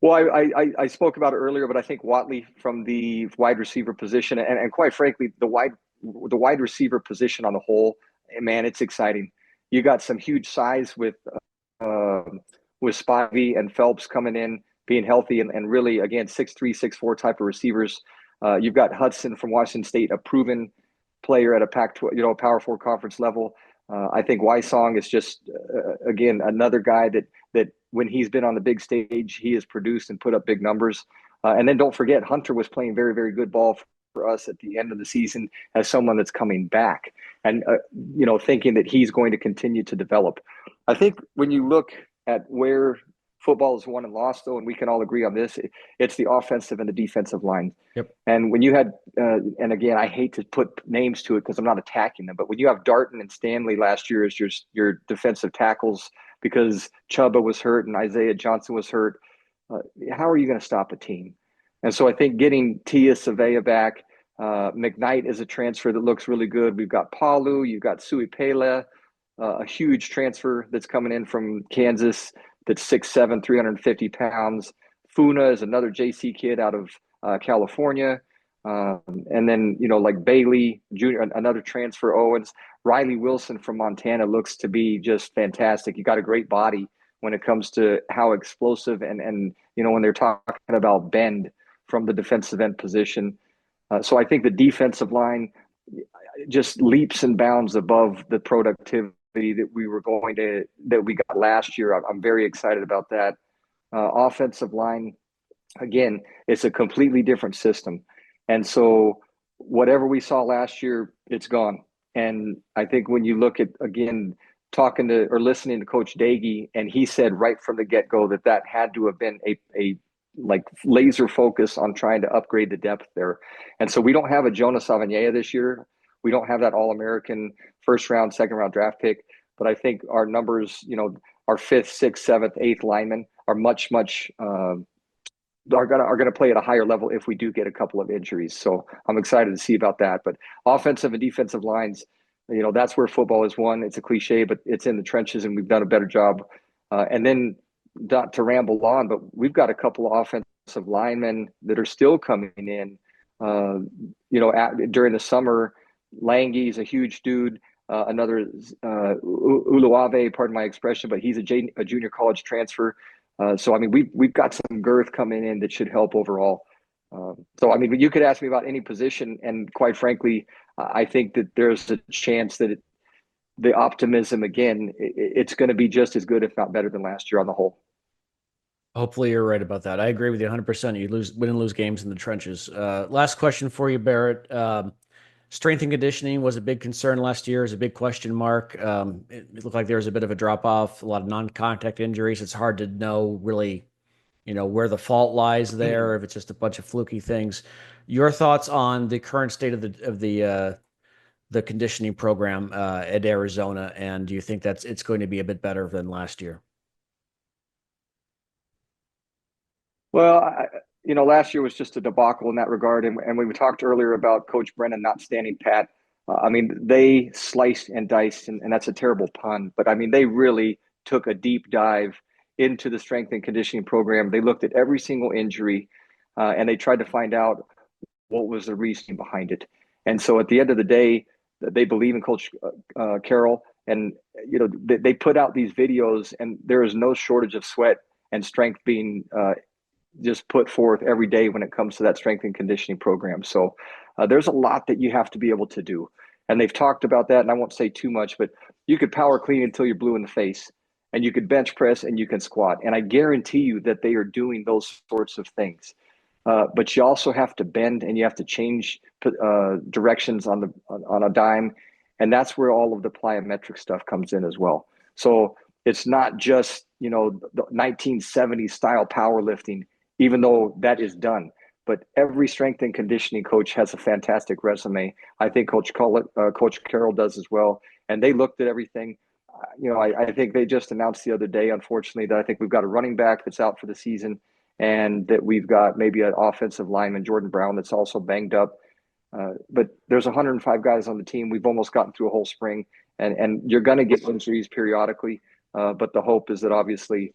Well, I spoke about it earlier, but I think Watley from the wide receiver position, and quite frankly, the wide receiver position on the whole, man, it's exciting. You got some huge size with Spivey and Phelps coming in. being healthy, and really, again, 6'3", 6'4" type of receivers. You've got Hudson from Washington State, a proven player at a Pac-12, Power 4 conference level. I think Wysong is just, again, another guy that when he's been on the big stage, he has produced and put up big numbers. And then don't forget, Hunter was playing very, very good ball for us at the end of the season as someone that's coming back and, thinking that he's going to continue to develop. I think when you look at where football is won and lost, though, and we can all agree on this, it's the offensive and the defensive line. Yep. And when you had, and again, I hate to put names to it because I'm not attacking them, but when you have Darton and Stanley last year as your defensive tackles because Chuba was hurt and Isaiah Johnson was hurt, how are you going to stop a team? And so I think getting Tia Savea back, McKnight is a transfer that looks really good. We've got Palu, you've got Sui Pele, a huge transfer that's coming in from Kansas that's 6'7", 350 pounds. Funa is another JC kid out of California. And then, like Bailey Jr., another transfer, Owens. Riley Wilson from Montana looks to be just fantastic. You got a great body when it comes to how explosive and when they're talking about bend from the defensive end position. So I think the defensive line just leaps and bounds above the productivity that we got last year. I'm very excited about that. Offensive line, again, it's a completely different system. And so whatever we saw last year, it's gone. And I think when you look at, again, talking to or listening to Coach Dagey, and he said right from the get-go that had to have been a like laser focus on trying to upgrade the depth there. And so we don't have a Jonas Savagnia this year. We don't have that All-American first round, second round draft pick. But I think our numbers, our 5th, 6th, 7th, 8th linemen are much are going to play at a higher level if we do get a couple of injuries. So I'm excited to see about that. But offensive and defensive lines, that's where football is won. It's a cliche, but it's in the trenches, and we've done a better job. And then not to ramble on, but we've got a couple of offensive linemen that are still coming in. During the summer, Lange is a huge dude. Another Uluave, pardon my expression, but he's a junior college transfer. So, I mean, we've got some girth coming in that should help overall. So, I mean, you could ask me about any position, and quite frankly, I think that there's a chance that the optimism, again, it's going to be just as good, if not better than last year on the whole. Hopefully you're right about that. I agree with you 100%. You win and lose games in the trenches. Last question for you, Barrett. Strength and conditioning was a big concern last year, is a big question mark. It looked like there was a bit of a drop off, a lot of non-contact injuries. It's hard to know really, where the fault lies there, if it's just a bunch of fluky things. Your thoughts on the current state of the conditioning program at Arizona, and do you think it's going to be a bit better than last year? Well, last year was just a debacle in that regard. And when we talked earlier about Coach Brennan not standing pat, I mean, they sliced and diced, and that's a terrible pun. But, I mean, they really took a deep dive into the strength and conditioning program. They looked at every single injury, and they tried to find out what was the reasoning behind it. And so at the end of the day, they believe in Coach Carroll. And, they put out these videos, and there is no shortage of sweat and strength being just put forth every day when it comes to that strength and conditioning program. So there's a lot that you have to be able to do. And they've talked about that, and I won't say too much, but you could power clean until you're blue in the face, and you could bench press, and you can squat. And I guarantee you that they are doing those sorts of things. But you also have to bend, and you have to change directions on a dime. And that's where all of the plyometric stuff comes in as well. So it's not just, the 1970s style powerlifting, even though that is done. But every strength and conditioning coach has a fantastic resume. I think Coach Carroll does as well. And they looked at everything. I think they just announced the other day, unfortunately, that I think we've got a running back that's out for the season, and that we've got maybe an offensive lineman, Jordan Brown, that's also banged up. But there's 105 guys on the team. We've almost gotten through a whole spring, and you're going to get injuries periodically. But the hope is that obviously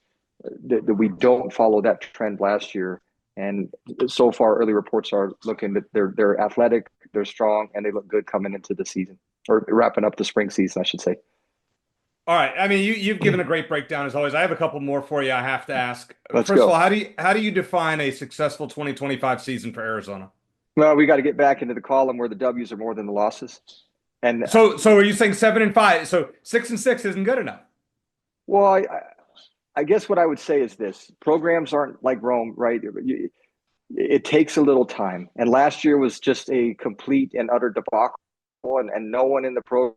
that we don't follow that trend last year. And so far, early reports are looking that they're athletic, they're strong, and they look good coming into the season, or wrapping up the spring season, I should say. All right. I mean, you've given a great breakdown as always. I have a couple more for you I have to ask. Let's First of all, go. how do you define a successful 2025 season for Arizona? Well, we got to get back into the column where the W's are more than the losses. And So are you saying 7-5? So 6-6 isn't good enough. well, I guess what I would say is this: programs aren't like Rome, right? It takes a little time. And last year was just a complete and utter debacle. And no one in the program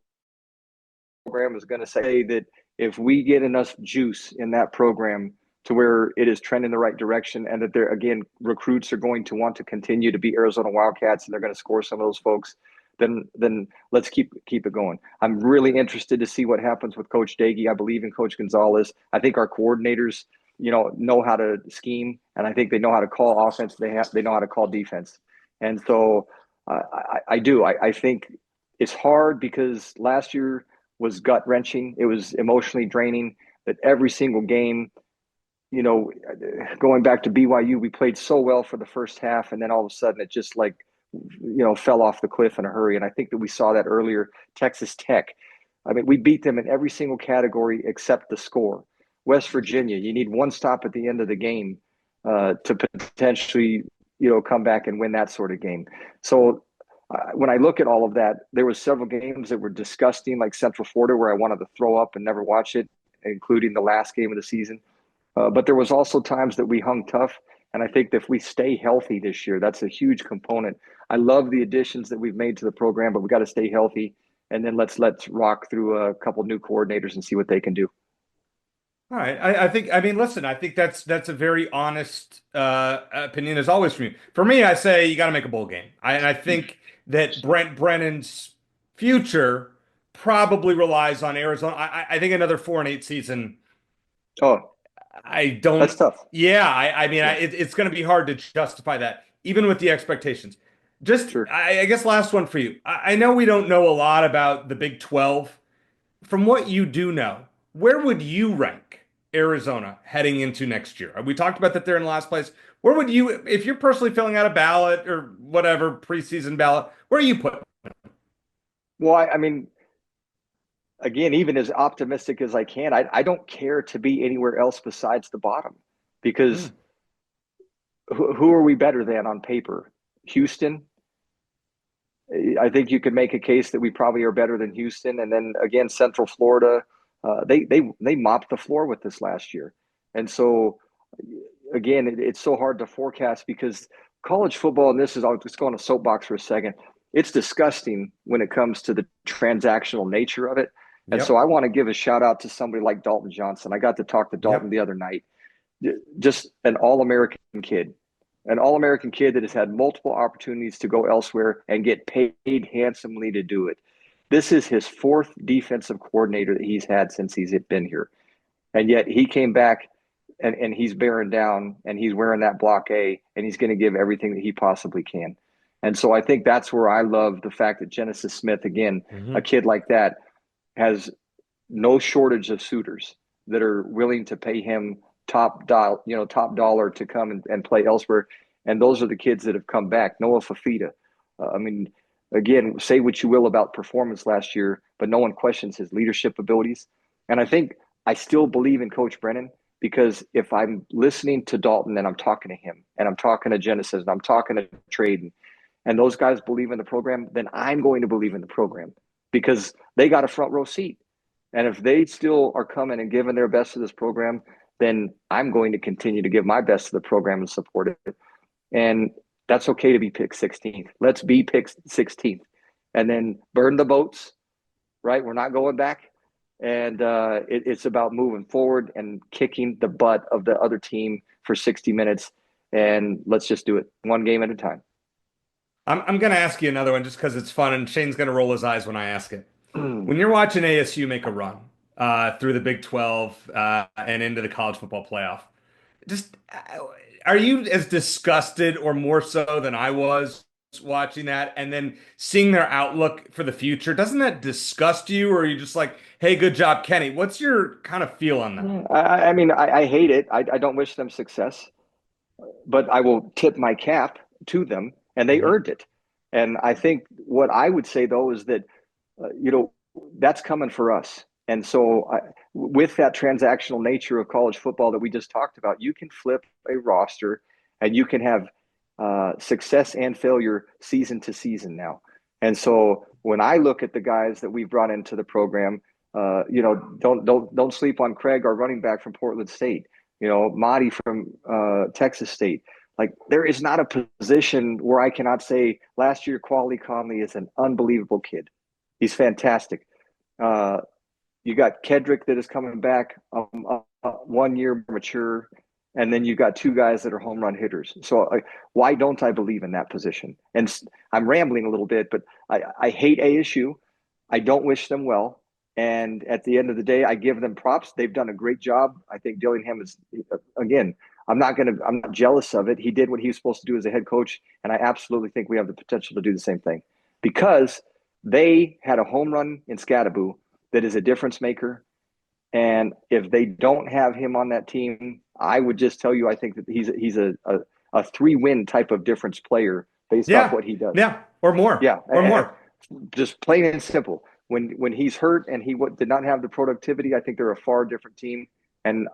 is going to say that if we get enough juice in that program to where it is trending the right direction and that they're, again, recruits are going to want to continue to be Arizona Wildcats and they're going to score some of those folks, then let's keep it going. I'm really interested to see what happens with Coach Dagey. I believe in Coach Gonzalez. I think our coordinators, know how to scheme, and I think they know how to call offense. They know how to call defense, and so I do. I think it's hard because last year was gut wrenching. It was emotionally draining. That every single game, going back to BYU, we played so well for the first half, and then all of a sudden it just fell off the cliff in a hurry. And I think that we saw that earlier. Texas Tech, I mean, we beat them in every single category except the score. West Virginia, you need one stop at the end of the game to potentially, come back and win that sort of game. So when I look at all of that, there were several games that were disgusting, like Central Florida, where I wanted to throw up and never watch it, including the last game of the season. But there was also times that we hung tough. And I think that if we stay healthy this year, that's a huge component. I love the additions that we've made to the program, but we got to stay healthy. And then let's rock through a couple new coordinators and see what they can do. All right. Listen, I think that's a very honest opinion as always from you. For me, I say you got to make a bowl game. And I think that Brent Brennan's future probably relies on Arizona. I think another 4-8 season. Oh, I don't. that's tough. Yeah, I mean, Yeah. it's going to be hard to justify that, even with the expectations. Sure. I guess last one for you. I know we don't know a lot about the Big 12. From what you do know, where would you rank Arizona heading into next year? We talked about that they're in last place. Where would you, if you're personally filling out a ballot or whatever preseason ballot, where are you put? Well, I mean, again, even as optimistic as I can, I don't care to be anywhere else besides the bottom because who are we better than on paper? Houston. I think you could make a case that we probably are better than Houston. And then again, Central Florida, they mopped the floor with this last year. And so again, it's so hard to forecast because college football, and I'll just go on a soapbox for a second. It's disgusting when it comes to the transactional nature of it. And so I want to give a shout out to somebody like Dalton Johnson. I got to talk to Dalton the other night. Just an all-American kid that has had multiple opportunities to go elsewhere and get paid handsomely to do it. This is his fourth defensive coordinator that he's had since he's been here. And yet he came back and he's bearing down and he's wearing that block A and he's going to give everything that he possibly can. And so I think that's where I love the fact that Genesis Smith, again, a kid like that, has no shortage of suitors that are willing to pay him top dollar to come and play elsewhere. And those are the kids that have come back. Noah Fafita. Again, say what you will about performance last year, but no one questions his leadership abilities. And I still believe in Coach Brennan because if I'm listening to Dalton and I'm talking to him and I'm talking to Genesis and I'm talking to Trayden and those guys believe in the program, then I'm going to believe in the program because they got a front row seat. And if they still are coming and giving their best to this program, then I'm going to continue to give my best to the program and support it. And that's okay to be picked 16th. Let's be picked 16th. And then burn the boats, right? We're not going back. And it's about moving forward and kicking the butt of the other team for 60 minutes. And let's just do it one game at a time. I'm going to ask you another one just because it's fun, and Shane's going to roll his eyes when I ask it. When you're watching ASU make a run through the Big 12 and into the college football playoff, just are you as disgusted or more so than I was watching that and then seeing their outlook for the future? Doesn't that disgust you, or are you just like, hey, good job, Kenny? What's your kind of feel on that? I hate it. I don't wish them success, but I will tip my cap to them, and they earned it. And I think what I would say, though, is that, that's coming for us. And so with that transactional nature of college football that we just talked about, you can flip a roster and you can have success and failure season to season now. And so when I look at the guys that we've brought into the program, don't sleep on Craig, our running back from Portland State, Marty from Texas State. Like, there is not a position where I cannot say last year, Quali Conley is an unbelievable kid. He's fantastic. You got Kedrick that is coming back 1 year mature. And then you got two guys that are home run hitters. So why don't I believe in that position? And I'm rambling a little bit, but I hate ASU. I don't wish them well. And at the end of the day, I give them props. They've done a great job. I think Dillingham is, again, I'm not jealous of it. He did what he was supposed to do as a head coach. And I absolutely think we have the potential to do the same thing, because they had a home run in Scadaboo that is a difference maker. And if they don't have him on that team, I would just tell you, I think that he's a 3-win type of difference player based off what he does. Yeah, or more. Yeah, or more. Just plain and simple. When he's hurt and he did not have the productivity, I think they're a far different team. And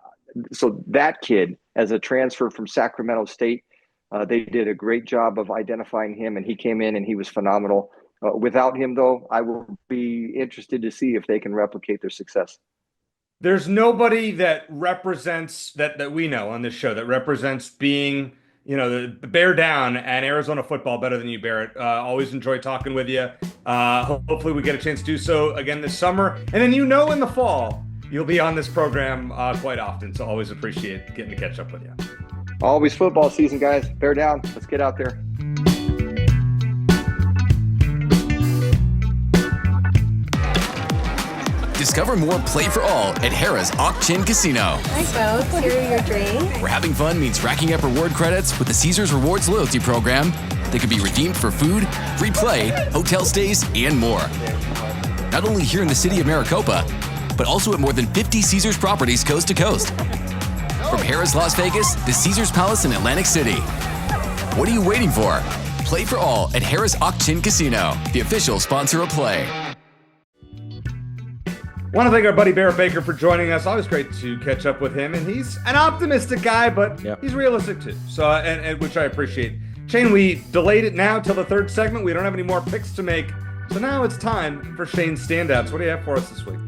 so that kid, as a transfer from Sacramento State, they did a great job of identifying him, and he came in and he was phenomenal. Without him, though, I will be interested to see if they can replicate their success. There's nobody that represents that we know on this show that represents being, the bear down and Arizona football better than you, Barrett. Always enjoy talking with you. Hopefully we get a chance to do so again this summer. And then, in the fall, you'll be on this program quite often. So always appreciate getting to catch up with you. Always football season, guys. Bear down. Let's get out there. Discover more Play for All at Harrah's Auction Casino. Hi, folks. Here are your drinks. Where having fun means racking up reward credits with the Caesars Rewards loyalty program that can be redeemed for food, free play, hotel stays, and more. Not only here in the city of Maricopa, but also at more than 50 Caesars properties coast to coast. From Harrah's Las Vegas to Caesars Palace in Atlantic City. What are you waiting for? Play for All at Harrah's Auction Casino, the official sponsor of Play. Want to thank our buddy Barrett Baker for joining us. Always great to catch up with him, and he's an optimistic guy, but he's realistic too. So, and which I appreciate. Shane, we delayed it now till the third segment. We don't have any more picks to make, so now it's time for Shane's standouts. What do you have for us this week?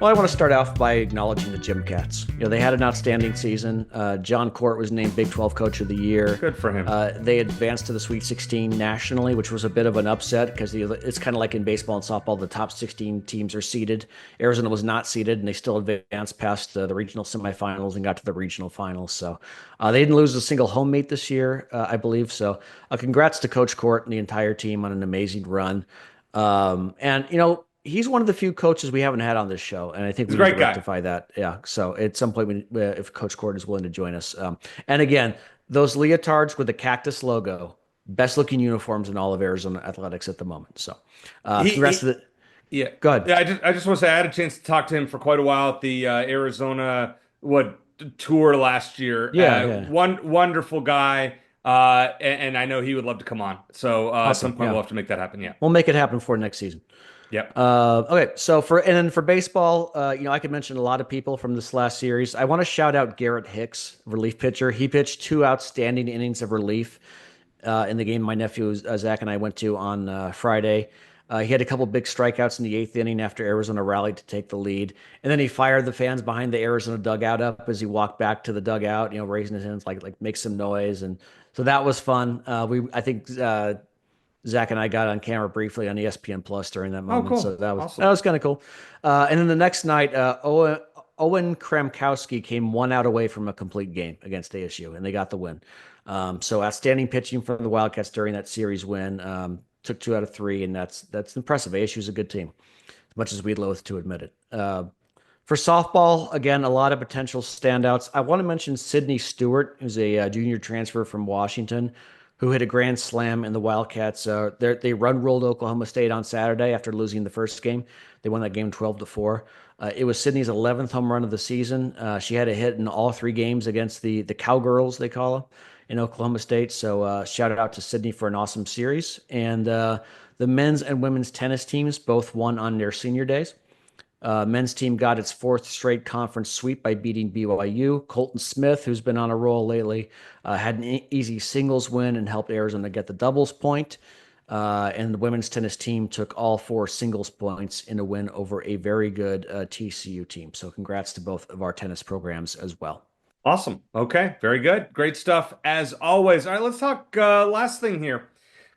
Well, I want to start off by acknowledging the Gym Cats. They had an outstanding season. John Court was named Big 12 Coach of the Year. Good for him. They advanced to the Sweet 16 nationally, which was a bit of an upset because it's kind of like in baseball and softball, the top 16 teams are seeded. Arizona was not seeded, and they still advanced past the regional semifinals and got to the regional finals. So they didn't lose a single home meet this year, I believe. So congrats to Coach Court and the entire team on an amazing run. He's one of the few coaches we haven't had on this show, and I think we need to rectify that. Yeah, so at some point, if Coach Court is willing to join us. And again, those leotards with the cactus logo, best-looking uniforms in all of Arizona athletics at the moment. So congrats to the... Yeah, go ahead. Yeah, I just want to say I had a chance to talk to him for quite a while at the Arizona tour last year. Wonderful guy. And I know he would love to come on. So at some point we'll have to make that happen. Yeah, we'll make it happen for next season. Yep. Okay. So for baseball, I could mention a lot of people from this last series. I want to shout out Garrett Hicks, relief pitcher. He pitched 2 outstanding innings of relief in the game my nephew Zach and I went to on Friday. He had a couple big strikeouts in the 8th inning after Arizona rallied to take the lead, and then he fired the fans behind the Arizona dugout up as he walked back to the dugout, raising his hands like make some noise, and so that was fun. I think Zach and I got on camera briefly on ESPN Plus during that moment. Oh, cool. So that was awesome. That was kind of cool. And then the next night, Owen Kramkowski came 1 out away from a complete game against ASU, and they got the win. So outstanding pitching from the Wildcats during that series win. Took 2 out of 3, and that's impressive. ASU's a good team, as much as we'd loathe to admit it. For softball, again, a lot of potential standouts. I want to mention Sydney Stewart, who's a junior transfer from Washington, who hit a grand slam in the Wildcats. They run-ruled Oklahoma State on Saturday after losing the first game. They won that game 12-4. It was Sydney's 11th home run of the season. She had a hit in all 3 games against the Cowgirls, they call them, in Oklahoma State. So shout out to Sydney for an awesome series. And the men's and women's tennis teams both won on their senior days. Men's team got its fourth straight conference sweep by beating BYU. Colton Smith, who's been on a roll lately, had an easy singles win and helped Arizona get the doubles point. And the women's tennis team took all 4 singles points in a win over a very good TCU team. So congrats to both of our tennis programs as well. Awesome. Okay. Very good. Great stuff as always. All right, let's talk last thing here.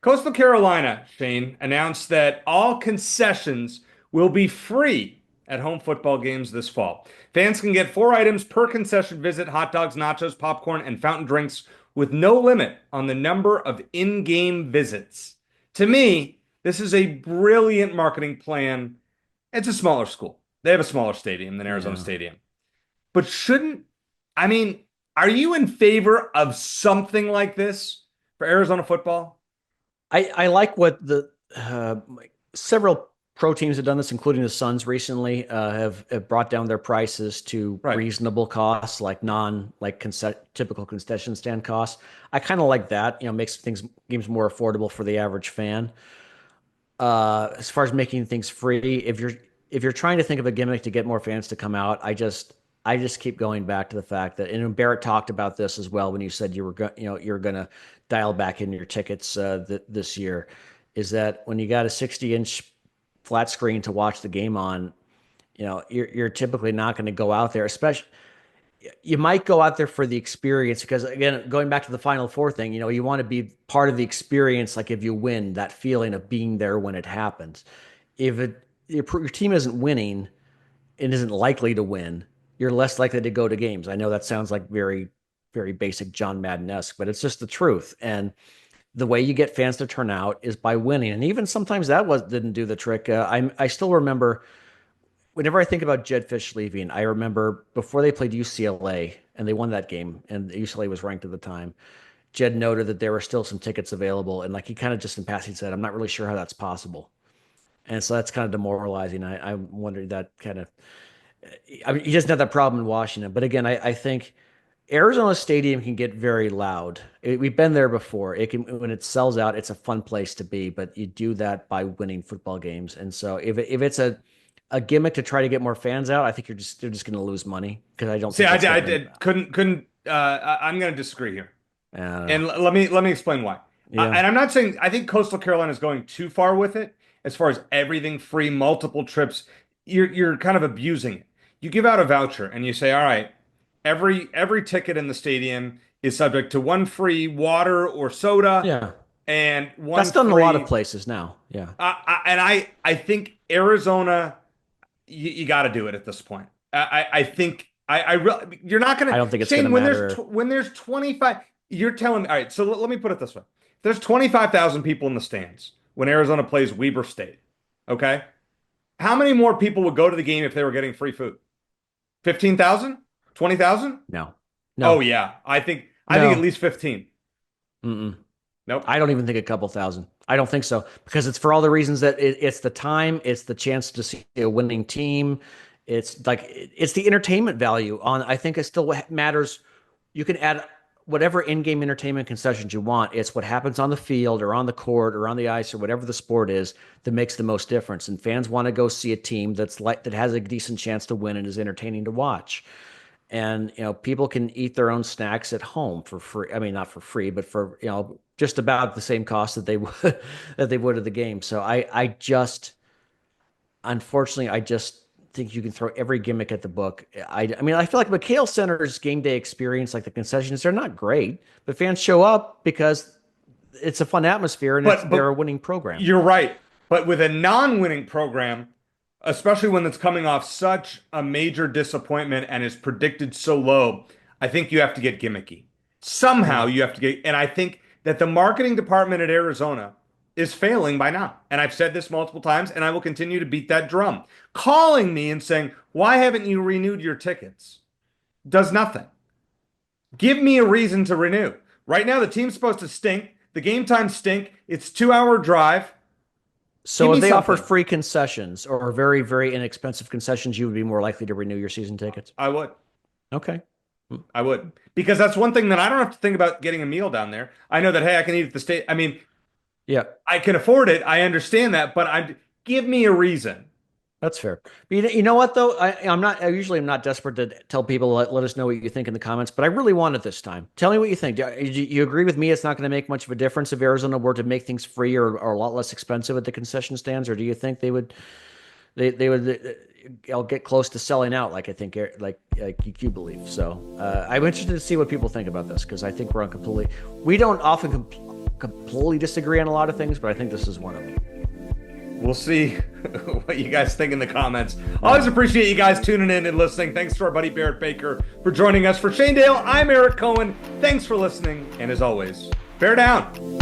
Coastal Carolina, Shane, announced that all concessions will be free at home football games this fall. Fans can get 4 items per concession visit: hot dogs, nachos, popcorn, and fountain drinks, with no limit on the number of in-game visits. To me, this is a brilliant marketing plan. It's a smaller school. They have a smaller stadium than Arizona Stadium. But are you in favor of something like this for Arizona football? I like what the several pro teams have done this, including the Suns recently, have brought down their prices to reasonable costs, like typical concession stand costs. I kind of like that. Makes games more affordable for the average fan. As far as making things free, if you're trying to think of a gimmick to get more fans to come out, I just keep going back to the fact that, and Barrett talked about this as well when you said you're going to dial back in your tickets this year, is that when you got a 60-inch flat screen to watch the game on, you're typically not going to go out there. Especially, you might go out there for the experience, because again, going back to the Final Four thing, you want to be part of the experience. Like if you win, that feeling of being there when it happens. If your team isn't winning and isn't likely to win, you're less likely to go to games. I know that sounds like very, very basic John Madden-esque, but it's just the truth. And the way you get fans to turn out is by winning. And even sometimes that didn't do the trick. I still remember, whenever I think about Jed Fish leaving, I remember before they played UCLA and they won that game, and UCLA was ranked at the time, Jed noted that there were still some tickets available. And he kind of just in passing said, I'm not really sure how that's possible. And so that's kind of demoralizing. I wondered that kind of, he doesn't have that problem in Washington. But again, I think Arizona Stadium can get very loud. We've been there before. When it sells out, it's a fun place to be, but you do that by winning football games. And so if it's a gimmick to try to get more fans out, I think they're just going to lose money, because I don't see. Think I'm going to disagree here, and let me explain why. Yeah. And I'm not saying I think Coastal Carolina is going too far with it as far as everything free, multiple trips. You're kind of abusing it. You give out a voucher and you say, all right, every ticket in the stadium is subject to 1 free water or soda. Yeah. And 1 That's done in free, a lot of places now. Yeah. I think Arizona, you got to do it at this point. I think you're not going to. I don't think it's going to matter. When there's 25, you're telling me. All right, so let me put it this way: there's 25,000 people in the stands when Arizona plays Weber State. Okay, how many more people would go to the game if they were getting free food? 15,000? 20,000? No. Oh yeah, I think at least 15. Mm-mm. Nope. I don't even think a couple thousand. I don't think so, because it's for all the reasons that it's the time, it's the chance to see a winning team. It's the entertainment value on. I think it still matters. You can add whatever in-game entertainment concessions you want. It's what happens on the field or on the court or on the ice or whatever the sport is that makes the most difference. And fans want to go see a team that has a decent chance to win and is entertaining to watch. And people can eat their own snacks at home for free. I mean, not for free, but for just about the same cost that they would at the game. So unfortunately, I just think you can throw every gimmick at the book. I mean, I feel like McHale Center's game day experience, like the concessions, they're not great, but fans show up because it's a fun atmosphere and they're a winning program. You're right. But with a non-winning program, especially when it's coming off such a major disappointment and is predicted so low, I think you have to get gimmicky. Somehow you have to get, and I think that the marketing department at Arizona is failing by now. And I've said this multiple times, and I will continue to beat that drum. Calling me and saying, why haven't you renewed your tickets? Does nothing. Give me a reason to renew. Right now, the team's supposed to stink. The game times stink. It's 2-hour drive. So if they offer free concessions or very, very inexpensive concessions, you would be more likely to renew your season tickets? I would. Okay. I would. Because that's one thing that I don't have to think about getting a meal down there. I know that, hey, I can eat at the state. I mean, yeah, I can afford it. I understand that. But give me a reason. That's fair. But you know what though? I usually am not desperate to tell people let us know what you think in the comments, but I really want it this time. Tell me what you think. Do you agree with me? It's not going to make much of a difference if Arizona were to make things free or a lot less expensive at the concession stands, or do you think they would I'll get close to selling out, like I think, like you believe. So I'm interested to see what people think about this, because I think we don't often completely disagree on a lot of things, but I think this is one of them. We'll see what you guys think in the comments. Always appreciate you guys tuning in and listening. Thanks to our buddy Barrett Baker for joining us. For Shane Dale, I'm Eric Cohen. Thanks for listening, and as always, bear down.